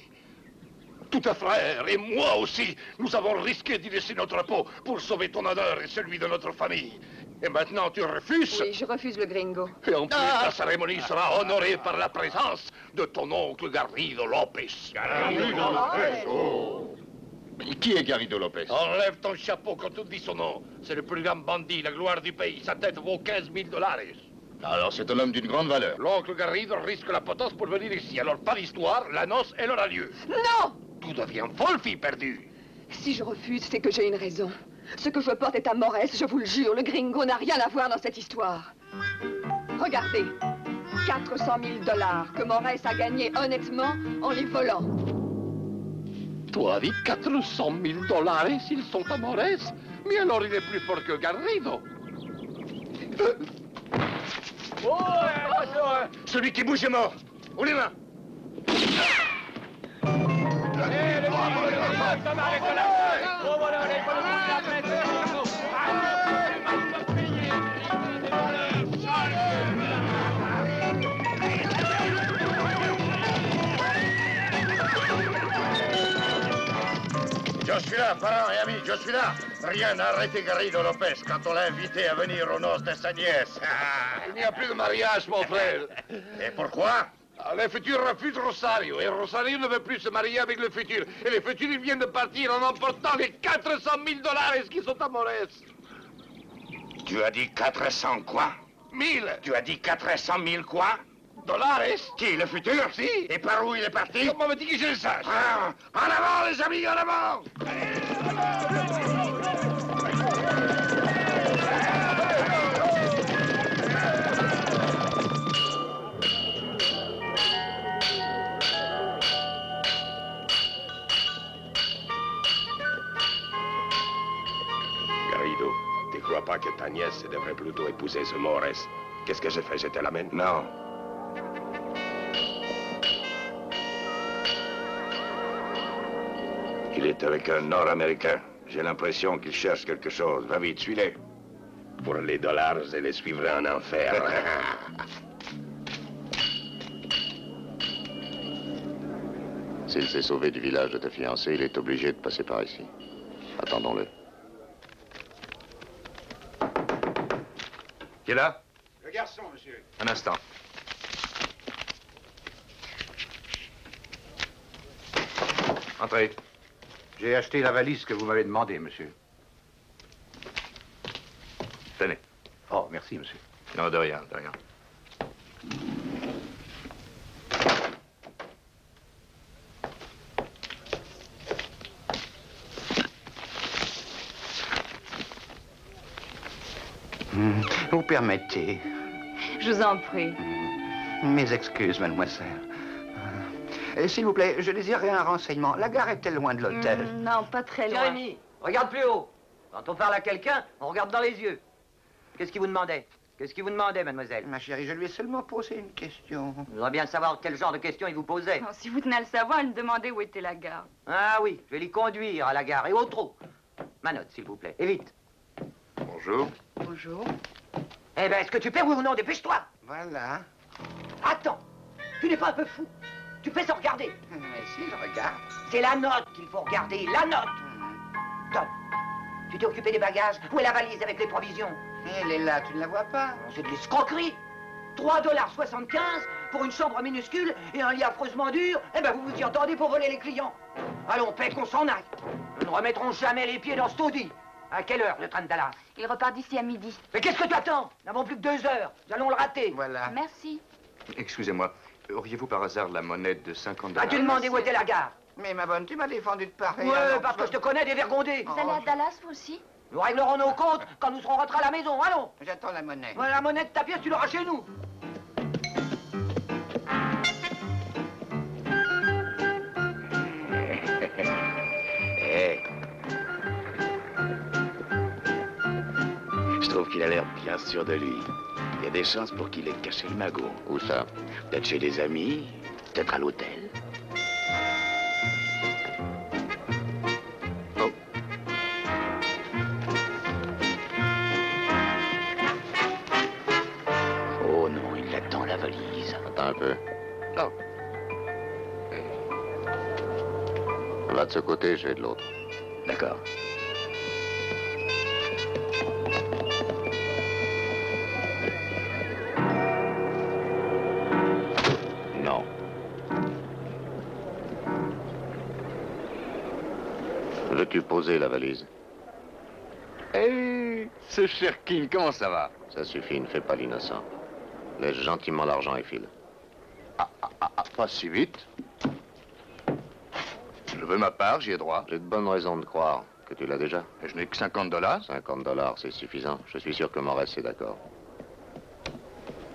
Tout un frère, et moi aussi, nous avons risqué d'y laisser notre peau pour sauver ton honneur et celui de notre famille. Et maintenant, tu refuses? Oui, je refuse le gringo. Et en plus, la cérémonie sera honorée par la présence de ton oncle Garrido Lopez. Garrido Lopez, oh. Mais qui est Garrido Lopez? Enlève ton chapeau quand on dit son nom. C'est le plus grand bandit, la gloire du pays. Sa tête vaut 15 000 $. Alors c'est un homme d'une grande valeur. L'oncle Garrido risque la potence pour venir ici. Alors pas d'histoire, la noce, elle aura lieu. Non! Tout devient folle, fille perdue. Si je refuse, c'est que j'ai une raison. Ce que je porte est à Morès, je vous le jure. Le gringo n'a rien à voir dans cette histoire. Regardez. 400 000 $ que Morès a gagné honnêtement en les volant. Toi, dis 400 000 $, s'ils sont à Morès. Mais alors il est plus fort que Garrido. Oh, celui qui bouge est mort. Où les mains? Je suis là, parents et amis, je suis là. Rien n'a arrêté Garrido Lopez quand on l'a invité à venir aux noces de sa nièce. Il n'y a plus de mariage, mon frère. Et pourquoi? Le futur refuse Rosario, et Rosario ne veut plus se marier avec le futur. Et le futur, il vient de partir en emportant les 400 000 $ qui sont à Morès. Tu as dit 400 quoi? 1000. Tu as dit 400 000 quoi? $. Qui, le futur? Si. Et par où il est parti? Comment me dit que je le sache? Ah, en avant, les amis, en avant! Garrido, tu crois pas que ta nièce devrait plutôt épouser ce Morès? Qu'est-ce que j'ai fait? Je te l'amène? Non. Il est avec un Nord-Américain. J'ai l'impression qu'il cherche quelque chose. Va vite, suis-les. Pour les dollars, je les suivrai en enfer. S'il s'est sauvé du village de ta fiancée, il est obligé de passer par ici. Attendons-le. Qui est là? Le garçon, monsieur. Un instant. Entrez. J'ai acheté la valise que vous m'avez demandé, monsieur. Tenez. Oh, merci, monsieur. Non, de rien, de rien. Vous permettez? Je vous en prie. Mes excuses, mademoiselle. S'il vous plaît, je désirerais un renseignement. La gare est-elle loin de l'hôtel? Non, pas très loin. Jérémy, regarde plus haut. Quand on parle à quelqu'un, on regarde dans les yeux. Qu'est-ce qu'il vous demandait? Qu'est-ce qu'il vous demandait, mademoiselle? Ma chérie, je lui ai seulement posé une question. Je voudrais bien savoir quel genre de question il vous posait. Oh, si vous tenez à le savoir, elle me demandait où était la gare. Ah oui, je vais l'y conduire à la gare et au trot. Ma note, s'il vous plaît. Et vite. Bonjour. Bonjour. Eh ben, est-ce que tu paies, oui ou non? Dépêche-toi. Voilà. Attends, tu n'es pas un peu fou? Tu fais sans regarder. Mais si, je regarde. C'est la note qu'il faut regarder, la note. Tom, tu t'es occupé des bagages? Où est la valise avec les provisions? Elle est là, tu ne la vois pas? C'est de l'escroquerie. 3,75 $ pour une chambre minuscule et un lit affreusement dur. Eh ben, vous vous y entendez pour voler les clients. Allons, paie qu'on s'en aille. Nous ne remettrons jamais les pieds dans ce taudis. À quelle heure, le train de Dallas? Il repart d'ici à midi. Mais qu'est-ce que tu attends? Nous n'avons plus que 2 heures. Nous allons le rater. Voilà. Merci. Excusez-moi, auriez-vous par hasard la monnaie de 50 $? As-tu demandé où était la gare? Mais ma bonne, tu m'as défendu de parler. Ouais, alors, parce que je te connais dévergondé. Vous allez à Dallas, vous aussi? Nous réglerons nos comptes quand nous serons rentrés à la maison. Allons. J'attends la monnaie. Voilà la monnaie de ta pièce, tu l'auras chez nous. Je trouve qu'il a l'air bien sûr de lui. Il y a des chances pour qu'il ait caché le magot. Où ça? Peut-être chez des amis, peut-être à l'hôtel. Oh. Oh non, il attend la valise. Attends un peu. Oh. Là de ce côté, j'ai de l'autre. D'accord. Non. Veux-tu poser la valise? Hé, ce cher King, comment ça va? Ça suffit, ne fais pas l'innocent. Laisse gentiment l'argent et file. Pas si vite. Je veux ma part, j'y ai droit. J'ai de bonnes raisons de croire que tu l'as déjà. Et je n'ai que $50. 50 $, c'est suffisant. Je suis sûr que Morès est d'accord.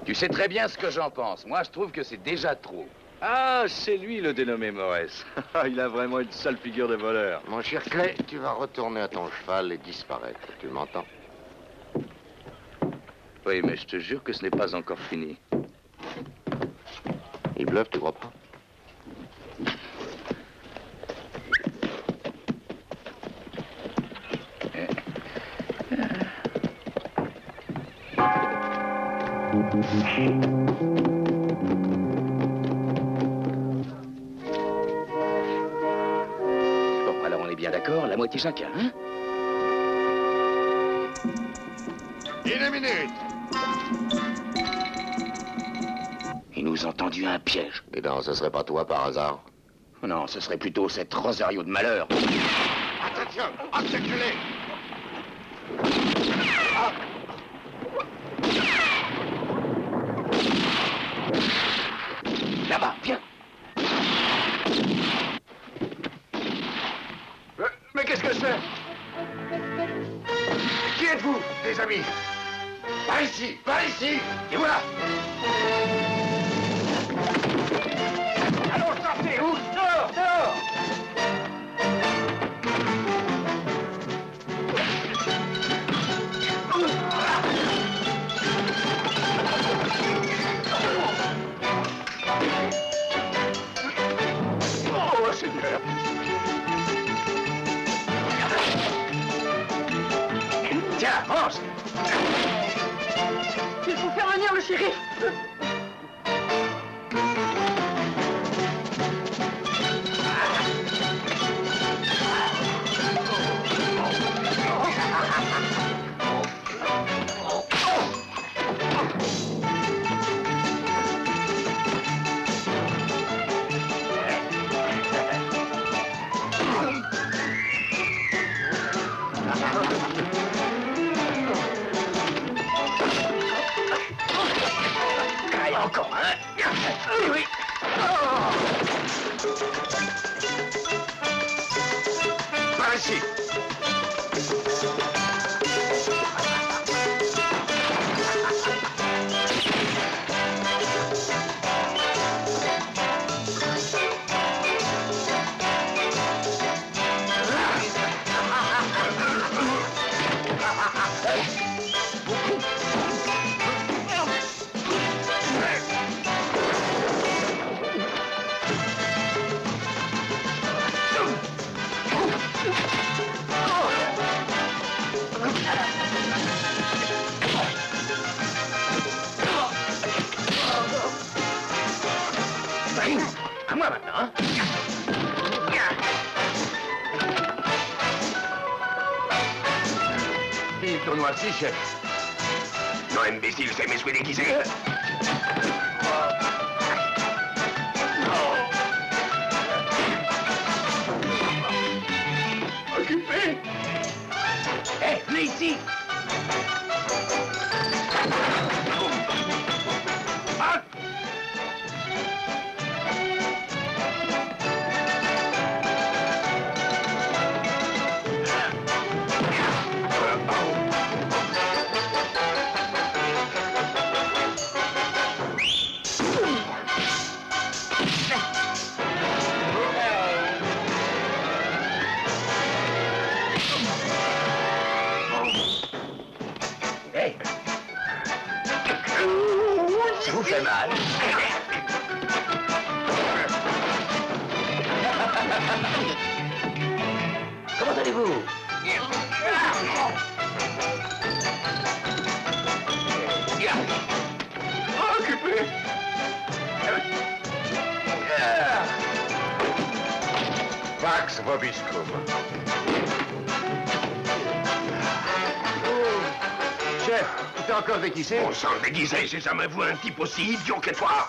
Tu sais très bien ce que j'en pense. Moi, je trouve que c'est déjà trop. Ah, c'est lui le dénommé Morès. Il a vraiment une sale figure de voleur. Mon cher Clay, tu vas retourner à ton cheval et disparaître. Tu m'entends? Oui, mais je te jure que ce n'est pas encore fini. Il bluffe, tu crois pas? Bon, alors on est bien d'accord, la moitié chacun, hein? Une minute. Il nous a tendu un piège. Et non, ce serait pas toi par hasard? Non, ce serait plutôt cet Rosario de malheur. Attention, acceptez-les. Là-bas, viens. Mais qu'est-ce que c'est? Qui êtes-vous, les amis? Par ici, et voilà. Allons, sortez, où? Dehors, dehors. Oh, Seigneur. Tiens, mange. Il faut faire venir le shérif. Encore, hein? Oui. Par ici. À moi maintenant, hein? Et le tournoi, si, chef. Non, imbécile, c'est mes souhaits déguisés. Occupé. Hé, venez ici. Ça vous fait mal? Comment allez-vous? Occupé. Pax vobiscum. Chef, tu t'es encore déguisé? On s'en déguisé, j'ai jamais vu un type aussi idiot que toi.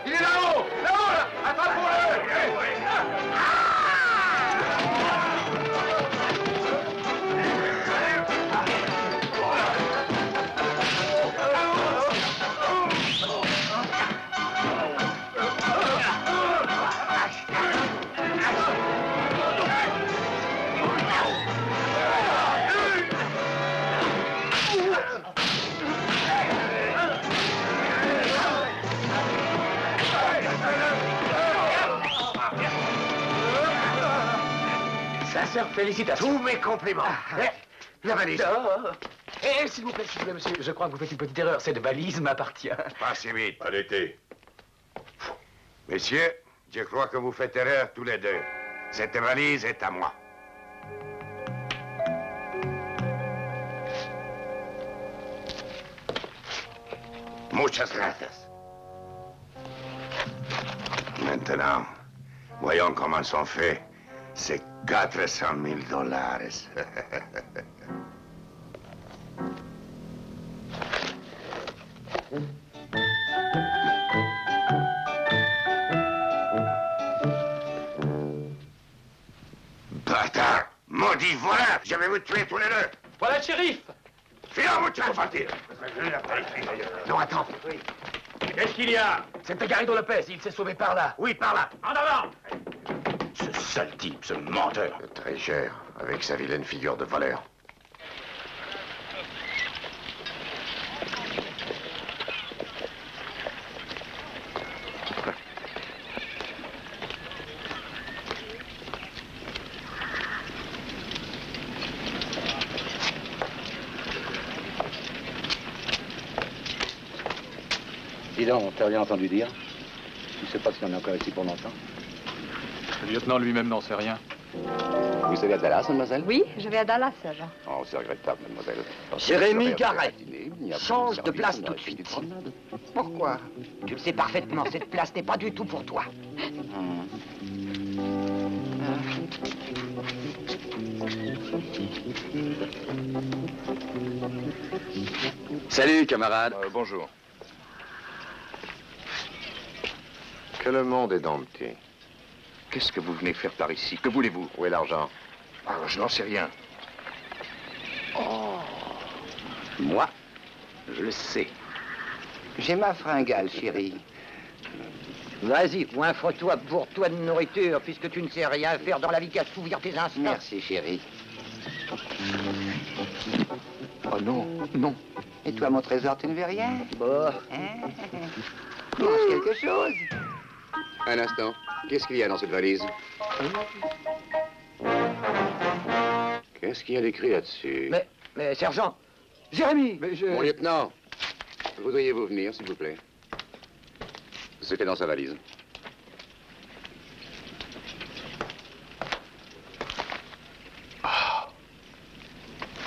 Il est là-haut! Là-haut, là! Attrape-le! Sincères félicitations. Tous mes compliments. La valise. S'il vous plaît, monsieur, je crois que vous faites une petite erreur. Cette valise m'appartient. Pas si vite. À l'été. Messieurs, je crois que vous faites erreur tous les deux. Cette valise est à moi. Muchas gracias. Maintenant, voyons comment sont faits ces 400 000 $. Bâtard! Maudit voilà! Je vais vous tuer tous les deux! Voilà le shérif! Filons, vous tuez, Non, attends. Qu'est-ce qu'il y a? C'est Garrido Lopez, il s'est sauvé par là. Oui, par là. En avant! Ce sale type, ce menteur. Très cher, avec sa vilaine figure de voleur. Dis donc, t'as rien entendu dire? Tu sais pas si on est encore ici pour longtemps? Le lieutenant lui-même n'en sait rien. Vous savez à Dallas, mademoiselle? Oui, je vais à Dallas, sergent. Oh, c'est regrettable, mademoiselle. Jérémy Garret, change de place tout de suite. Pourquoi? Tu le sais parfaitement, cette place n'est pas du tout pour toi. Salut, camarade. Bonjour. Que le monde est dompté. Qu'est-ce que vous venez faire par ici? Que voulez-vous? Où est l'argent? Je n'en sais rien. Moi, je le sais. J'ai ma fringale, chérie. Vas-y, coinfre-toi, bourre-toi de nourriture, puisque tu ne sais rien faire dans la vie qu'assouvir tes instincts. Merci, chérie. Oh non, non. Et toi, mon trésor, tu ne veux rien? Bon. Mange quelque chose? Un instant. Qu'est-ce qu'il y a dans cette valise? Qu'est-ce qu'il y a d'écrit là-dessus? Mais, sergent, Jérémy, Mon lieutenant, voudriez-vous venir, s'il vous plaît? C'était dans sa valise.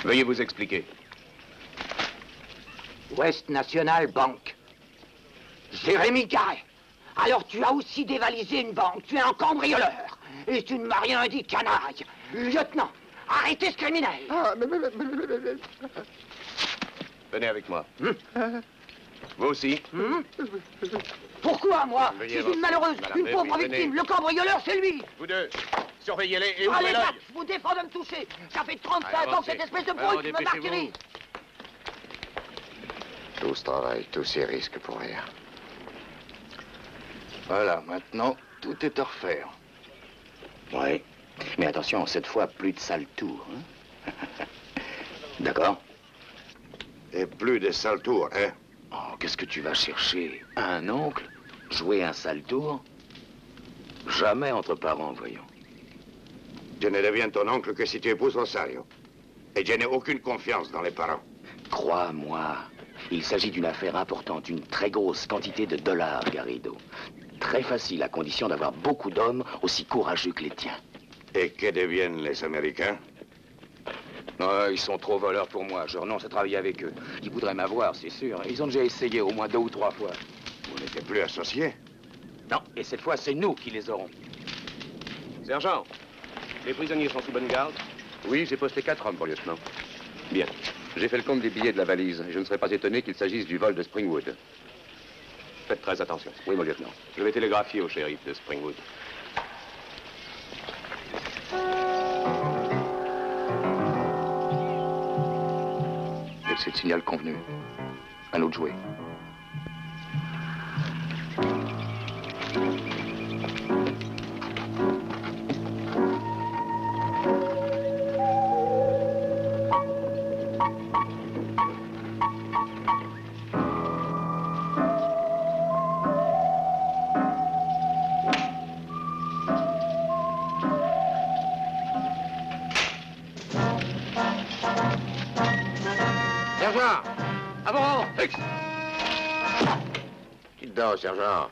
Veuillez vous expliquer. West National Bank. Jérémy Garret. Alors tu as aussi dévalisé une banque, tu es un cambrioleur. Et tu ne m'as rien dit, canaille. Lieutenant, arrêtez ce criminel. Venez avec moi. Vous aussi? Pourquoi, moi? Veuillez Je suis avancer, une malheureuse, madame. une Mais pauvre oui, victime. venez. Le cambrioleur, c'est lui. Vous deux, surveillez-les et Allez, ouvrez l'œil. Max, vous défends de me toucher. Ça fait 35 Allez, ans que avancez. cette espèce de Alors, brute me dépêchez-vous. martyrise. Tout ce travail, tous ces risques pour rien. Voilà, maintenant, tout est à refaire. Oui. Mais attention, cette fois, plus de sale tour. Hein? D'accord? Et plus de sale tour, hein? Oh, qu'est-ce que tu vas chercher? Un oncle? Jouer un sale tour? Jamais entre parents, voyons. Je ne deviens ton oncle que si tu épouses Rosario. Et je n'ai aucune confiance dans les parents. Crois-moi, il s'agit d'une affaire importante, une très grosse quantité de dollars, Garrido. très facile, à condition d'avoir beaucoup d'hommes aussi courageux que les tiens. Et que deviennent les Américains? Non, ils sont trop voleurs pour moi. Je renonce à travailler avec eux. Ils voudraient m'avoir, c'est sûr. Ils ont déjà essayé au moins 2 ou 3 fois. Vous n'étiez plus associés? Non, et cette fois, c'est nous qui les aurons. Sergent, les prisonniers sont sous bonne garde? Oui, j'ai posté 4 hommes pour lieutenant. Bien. J'ai fait le compte des billets de la valise. Je ne serais pas étonné qu'il s'agisse du vol de Springwood. Faites très attention. Oui, mon lieutenant. Je vais télégraphier au shérif de Springwood. Et c'est le signal convenu. À nous de jouer. Sergent! Avant! Dites donc, sergent.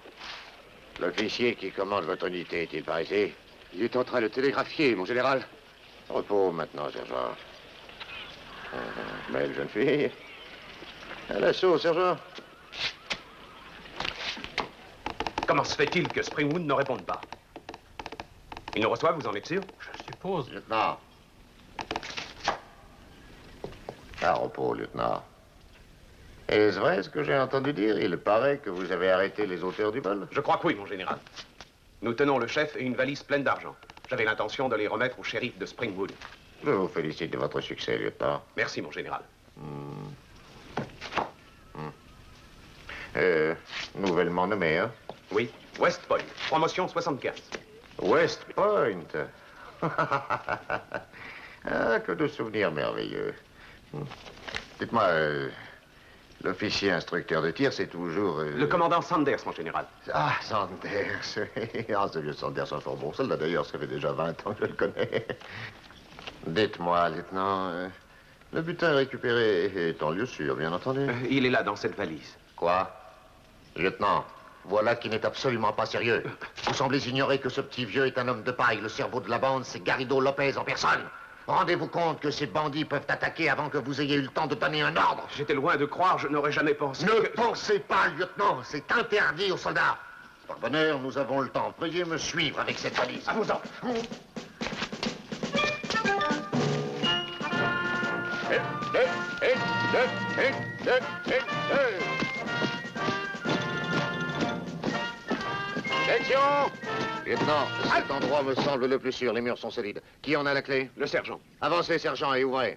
L'officier qui commande votre unité est-il par ici? Il est en train de télégraphier, mon général. Repos maintenant, sergent. Belle jeune fille. À l'assaut, sergent. Comment se fait-il que Springwood ne réponde pas? Il nous reçoit, vous en êtes sûr? Je suppose. Lieutenant. À repos, lieutenant. Est-ce vrai ce que j'ai entendu dire? Il paraît que vous avez arrêté les auteurs du vol. Je crois que oui, mon général. Nous tenons le chef et une valise pleine d'argent. J'avais l'intention de les remettre au shérif de Springwood. Je vous félicite de votre succès, lieutenant. Merci, mon général. Nouvellement nommé, hein? Oui, West Point, promotion 75. West Point. Ah, que de souvenirs merveilleux. Dites-moi, l'officier instructeur de tir, c'est toujours... Le commandant Sanders, mon général. Ah, Sanders. Ah, ce vieux Sanders, un fort bon soldat. D'ailleurs, ça fait déjà 20 ans que je le connais. Dites-moi, lieutenant, le butin récupéré est en lieu sûr, bien entendu. Il est là, dans cette valise. Quoi? Lieutenant, voilà qui n'est absolument pas sérieux. Vous semblez ignorer que ce petit vieux est un homme de paille. Le cerveau de la bande, c'est Garrido Lopez en personne. Rendez-vous compte que ces bandits peuvent attaquer avant que vous ayez eu le temps de donner un ordre. J'étais loin de croire, je n'aurais jamais pensé. Ne pensez pas, lieutenant, c'est interdit aux soldats. Par bonheur, nous avons le temps. Veuillez me suivre avec cette valise. À vos ordres. Attention! Lieutenant, cet endroit me semble le plus sûr. Les murs sont solides. Qui en a la clé? Le sergent. Avancez, sergent, et ouvrez.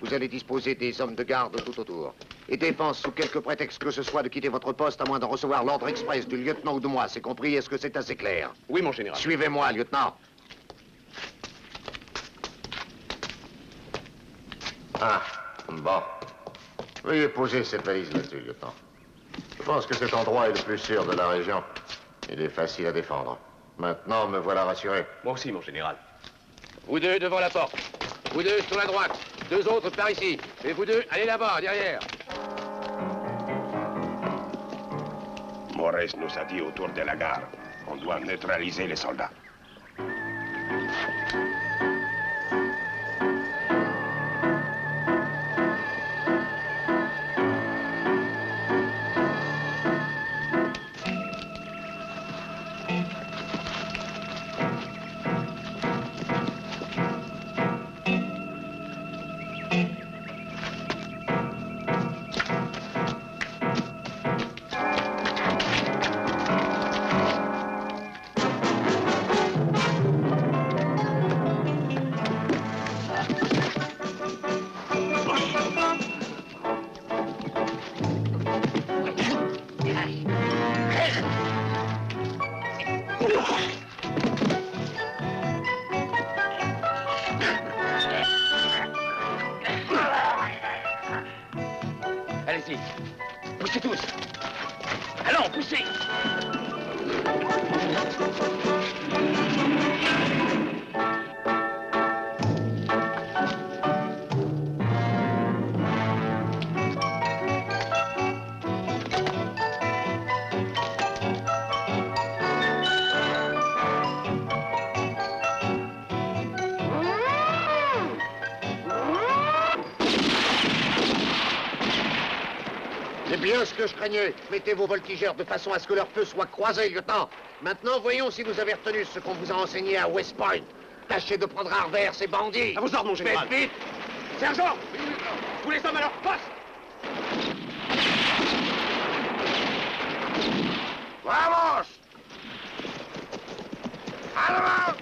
Vous allez disposer des hommes de garde tout autour. Et défense sous quelque prétexte que ce soit de quitter votre poste à moins d'en recevoir l'ordre express du lieutenant ou de moi. C'est compris? Est-ce que c'est assez clair? Oui, mon général. Suivez-moi, lieutenant. Ah, bon. Veuillez poser cette valise là-dessus, lieutenant. Je pense que cet endroit est le plus sûr de la région. Il est facile à défendre. Maintenant, me voilà rassuré. Moi aussi, mon général. Vous deux devant la porte. Vous deux sur la droite. 2 autres par ici. Et vous deux, allez là-bas, derrière. Morris nous a dit autour de la gare. On doit neutraliser les soldats. Allez-y. Poussez tous. Allons, poussez. bien ce que je craignais. Mettez vos voltigeurs de façon à ce que leur feu soit croisé, lieutenant. Maintenant, voyons si vous avez retenu ce qu'on vous a enseigné à West Point. Tâchez de prendre à revers ces bandits. À vos ordres, mon général. Faites vite. Sergent, tous les hommes à leur poste. Vamos! Allons!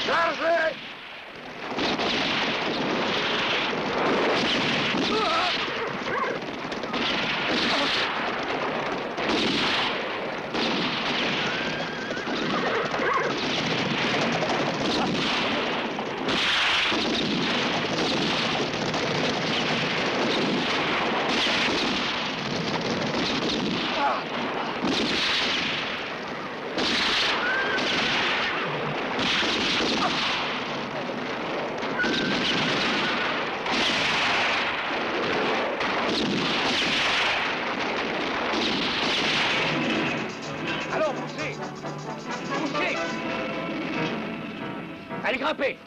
Chargez! Allons, poussez! Poussez! Allez, grimpez!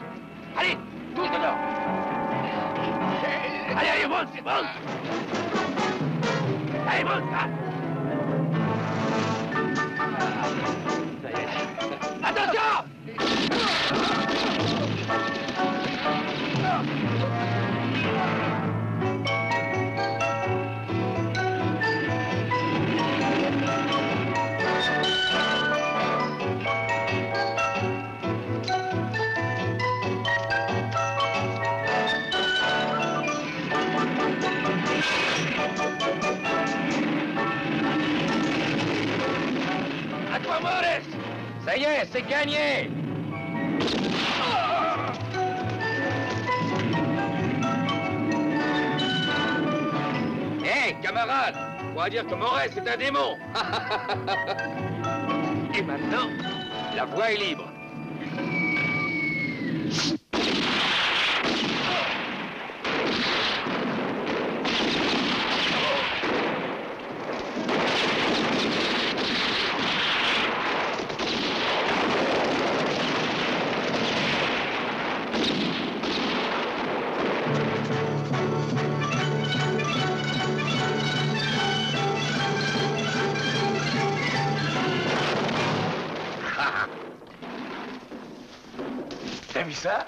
Allez, tous dedans! Allez, allez, monte, monte! Allez, monte! Attention! À toi, Morris! Ça y est, c'est gagné! Hé, camarade! On va dire que Morris est un démon! Et maintenant, la voie est libre. T'as vu ça?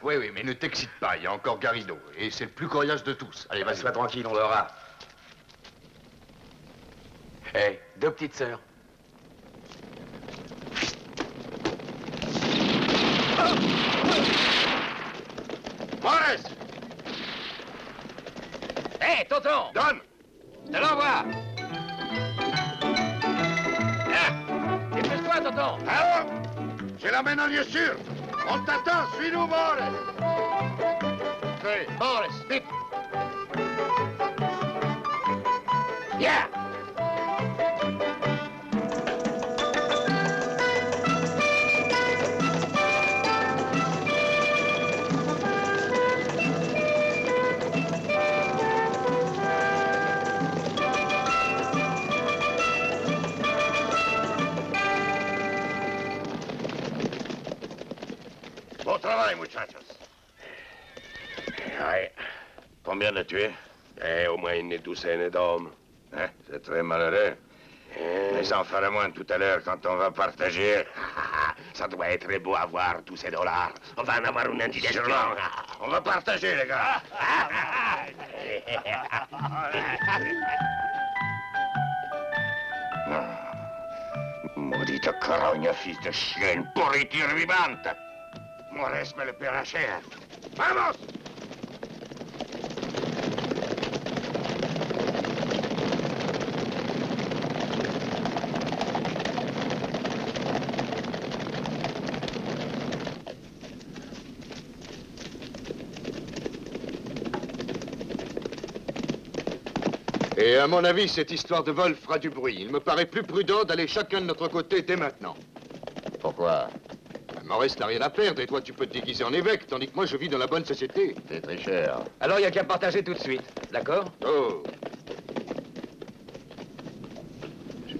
Oui, oui, mais ne t'excite pas, il y a encore Garrido. Et c'est le plus coriace de tous. Allez, vas-y. Sois tranquille, on l'aura. Hé, deux petites sœurs. Morris! Hé, tonton! Donne! Je te l'envoie! Ah! Dépêche-toi, tonton! Allons! J'ai la main en lieu sûr! On t'attend, suis-nous, Morris! Fais, Morris, vite! Yeah! Bon travail, muchachos. Ouais. Combien de tués? Au moins une douzaine d'hommes. Hein? C'est très malheureux. Mais en fera moins tout à l'heure quand on va partager. Ça doit être beau à voir tous ces dollars. On va en avoir une indigestion. On va partager, les gars. Maudite carogne, fils de chienne, pourriture vivante. Morris me le paiera cher. Vamos! Et à mon avis, cette histoire de vol fera du bruit. Il me paraît plus prudent d'aller chacun de notre côté dès maintenant. Pourquoi? Maurice n'a rien à perdre et toi tu peux te déguiser en évêque, tandis que moi je vis dans la bonne société. C'est très cher. Alors il n'y a qu'à partager tout de suite, d'accord? Oh.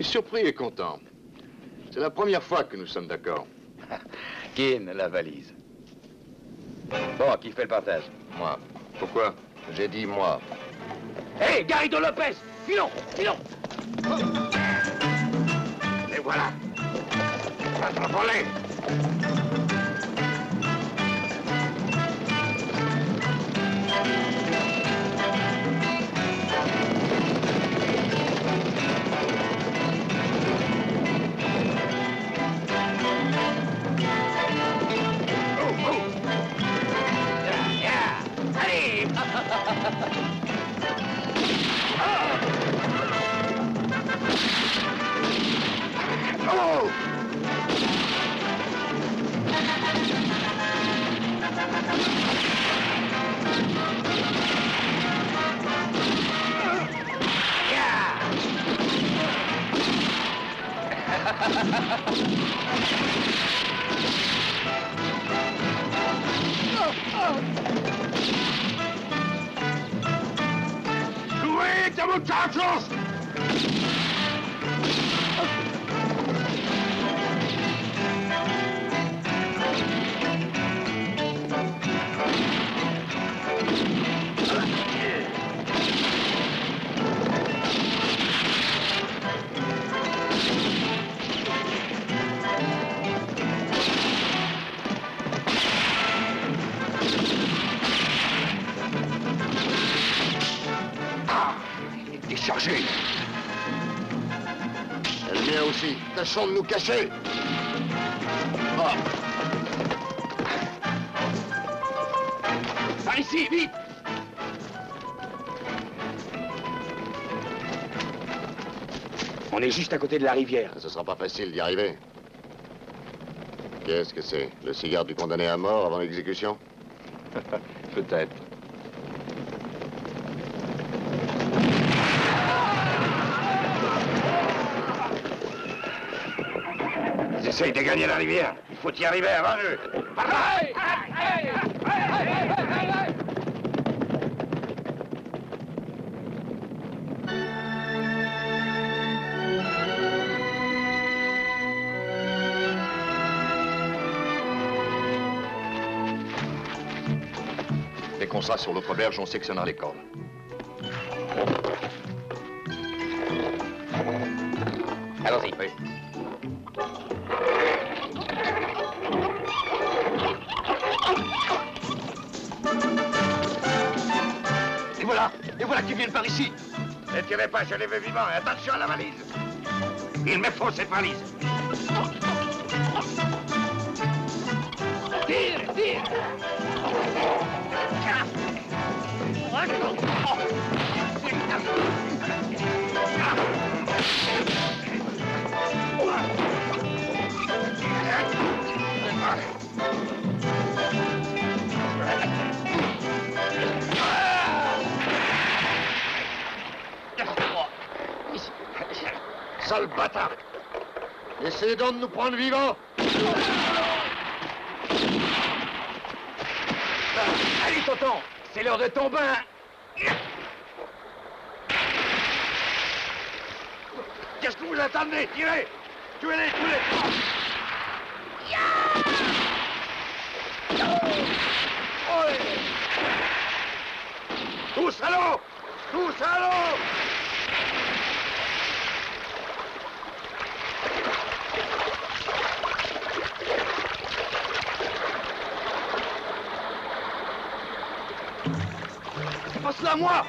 suis surpris et content. C'est la première fois que nous sommes d'accord. Keane, la valise. Bon, qui fait le partage? Moi. Pourquoi? J'ai dit moi. Hé, hey, Garrido Lopez! Filons! Filons! Et voilà. Attrapons-les. Oh! ¡Cuídate, muchachos! Déchargé. Le mien aussi. Tâchons de nous cacher. Oh. Par ici, vite! On est juste à côté de la rivière. Ce sera pas facile d'y arriver. Qu'est-ce que c'est? Le cigare du condamné à mort avant l'exécution? Peut-être. Ils essayent de gagner la rivière. Il faut y arriver avant eux. Par là! Dès qu'on sera sur l'autre berge, on sectionnera les cordes. Allons-y. Oui. Et voilà qu'ils viennent par ici. Ne tirez pas, je les veux vivants. Et attention à la valise. Il me faut cette valise. Tire, tire. Sale bâtard! Essayez donc de nous prendre vivants! Allez, tonton! C'est l'heure de ton bain! Qu'est-ce que vous attendez? Tirez! Tuez-les, tuez-les! Tous à l'eau! Tous à l'eau! Passe-la à moi!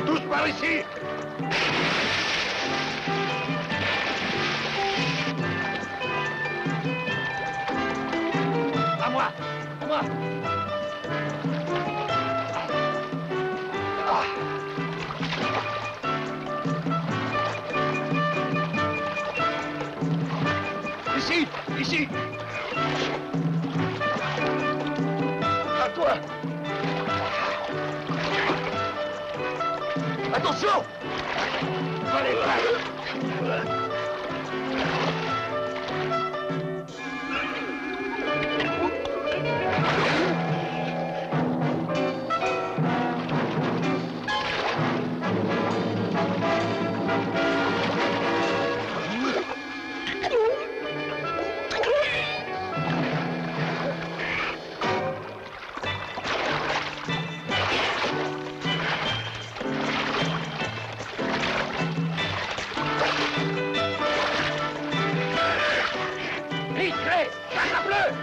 Tous par ici! À moi! À moi! Ici! Ici! À toi! Attention! Allez, vite, Clé! Rattrape-le!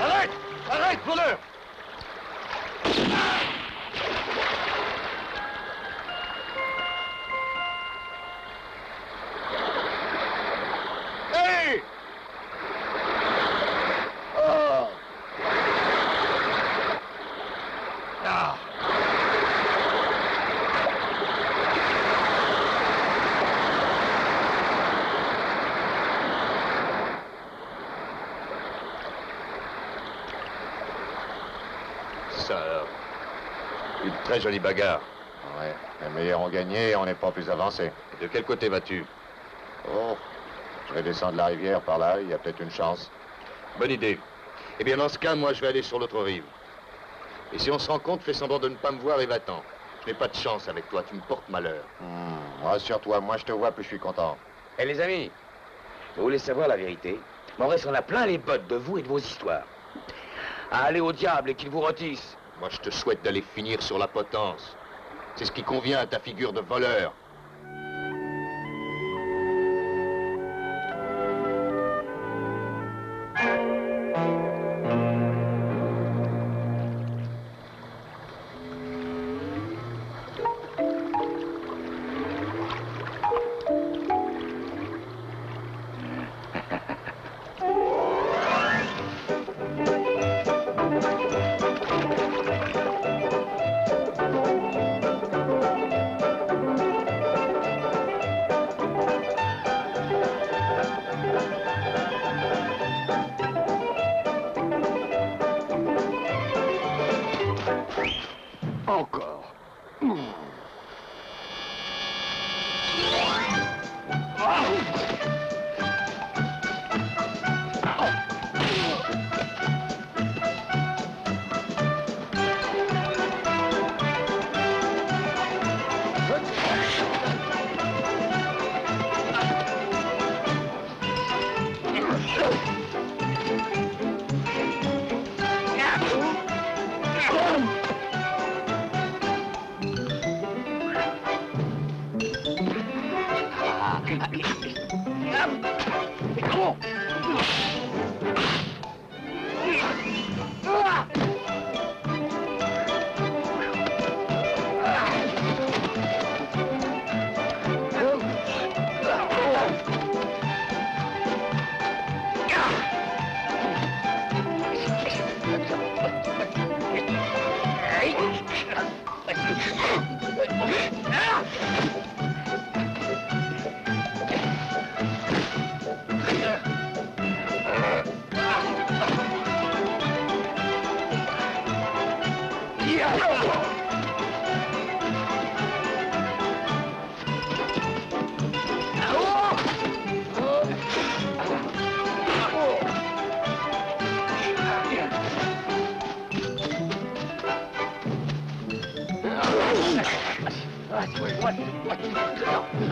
Arrête! Arrête, voleur! Hey! Oh! Ah! Ça alors. Une très jolie bagarre. Ouais, les meilleurs ont gagné et on n'est pas plus avancé. Et de quel côté vas-tu? Oh, je vais descendre la rivière par là, il y a peut-être une chance. Bonne idée. Eh bien, dans ce cas, moi, je vais aller sur l'autre rive. Et si on se rencontre, fais semblant de ne pas me voir et va-t'en. Je n'ai pas de chance avec toi, tu me portes malheur. Rassure-toi, moi je te vois, plus je suis content. Eh les amis, vous voulez savoir la vérité? Maurice en a plein les bottes de vous et de vos histoires. Allez au diable et qu'il vous rôtisse. Moi, je te souhaite d'aller finir sur la potence. C'est ce qui convient à ta figure de voleur. Encore.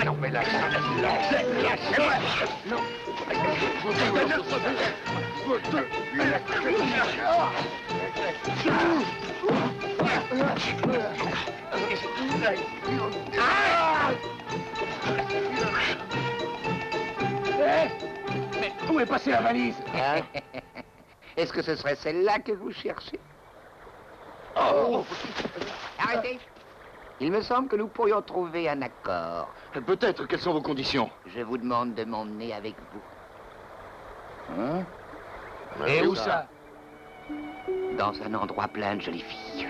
Non, mais lâchez-moi. Non. Mais où est passée la valise? Hein? Est-ce que ce serait celle-là que vous cherchez? Oh! Arrêtez! Il me semble que nous pourrions trouver un accord. Peut-être. Quelles sont vos conditions? Je vous demande de m'emmener avec vous. Hein? Et où ça? Dans un endroit plein de jolies filles.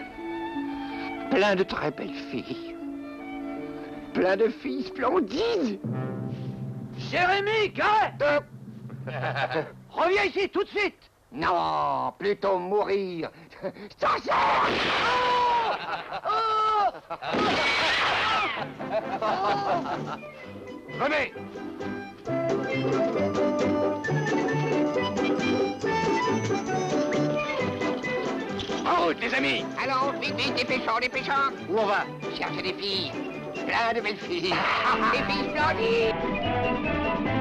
Plein de très belles filles. Plein de filles splendides. Jérémy, Gareth! Reviens ici tout de suite! Non, plutôt mourir. Sorcière! Venez! En route, les amis! Allons, vite, vite, dépêchons, dépêchons! Où on va? Chercher des filles. Plein de belles filles. Des filles splendides!